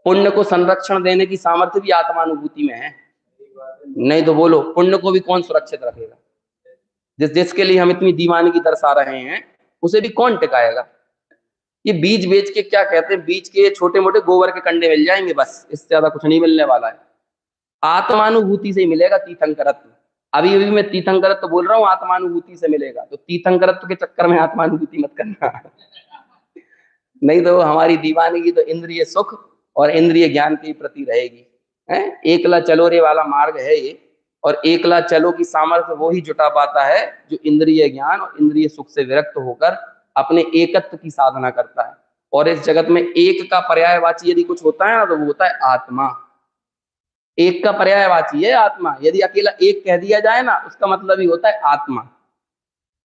पुण्य को संरक्षण देने की सामर्थ्य भी आत्मानुभूति में है। नहीं तो बोलो पुण्य को भी कौन सुरक्षित रखेगा? जिसके लिए हम इतनी दीवानगी दर्शा रहे हैं, उसे भी कौन टिकाएगा? ये बीज बेच के क्या कहते हैं, बीज के छोटे मोटे गोबर के कंडे मिल जाएंगे, बस इससे ज्यादा कुछ नहीं मिलने वाला है। आत्मानुभूति से ही मिलेगा तीर्थंकरत्व। अभी अभी मैं तीर्थंकरत्व बोल रहा हूँ, आत्मानुभूति से मिलेगा। तो तीर्थंकरत्व के चक्कर में आत्मानुभूति मत करना। नहीं तो हमारी दीवानगी तो इंद्रिय सुख और इंद्रिय ज्ञान के प्रति रहेगी। एकला चलो रे वाला मार्ग है ये, और एकला चलो की सामर्थ्य वो ही जुटा पाता है जो इंद्रिय ज्ञान और इंद्रिय सुख से विरक्त होकर अपने एकत्व की साधना करता है। और इस जगत में एक का पर्यायवाची यदि कुछ होता है ना, तो वो होता है आत्मा। एक का पर्यायवाची है आत्मा। यदि अकेला एक कह दिया जाए ना, उसका मतलब ही होता है आत्मा।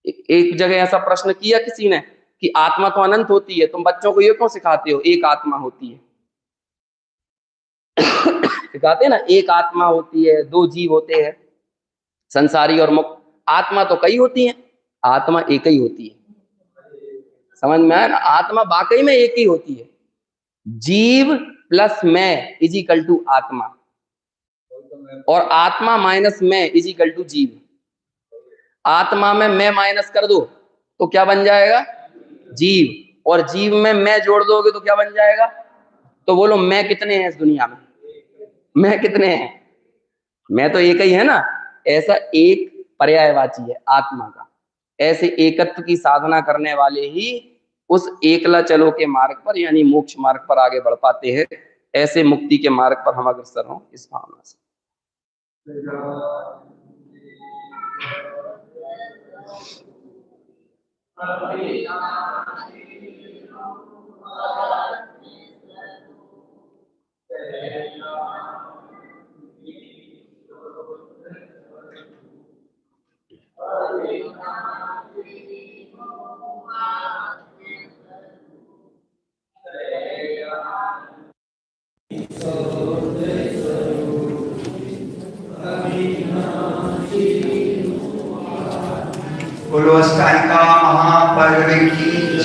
एक जगह ऐसा प्रश्न किया किसी ने कि आत्मा तो अनंत होती है, तुम बच्चों को ये क्यों सिखाते हो एक आत्मा होती है? सिखाते हैं ना, एक आत्मा होती है, दो जीव होते हैं, संसारी और मुक्त। आत्मा तो कई होती है, आत्मा एक ही होती है। समझ में आया ना? आत्मा वाकई में एक ही होती है। जीव प्लस मैं इज इक्वल टू आत्मा, और आत्मा माइनस मैं इज इक्वल टू जीव। आत्मा में मैं माइनस कर दो तो क्या बन जाएगा? जीव। और जीव में मैं जोड़ दोगे तो क्या बन जाएगा? तो बोलो मैं कितने हैं इस दुनिया में? मैं कितने हैं? मैं तो एक ही है ना। ऐसा एक पर्यायवाची है आत्मा का। ऐसे एकत्व की साधना करने वाले ही उस एकला चलो के मार्ग पर यानी मोक्ष मार्ग पर आगे बढ़ पाते हैं। ऐसे मुक्ति के मार्ग पर हम अग्रसर हों इस भावना से। बोलो अष्टालिका महापर्व की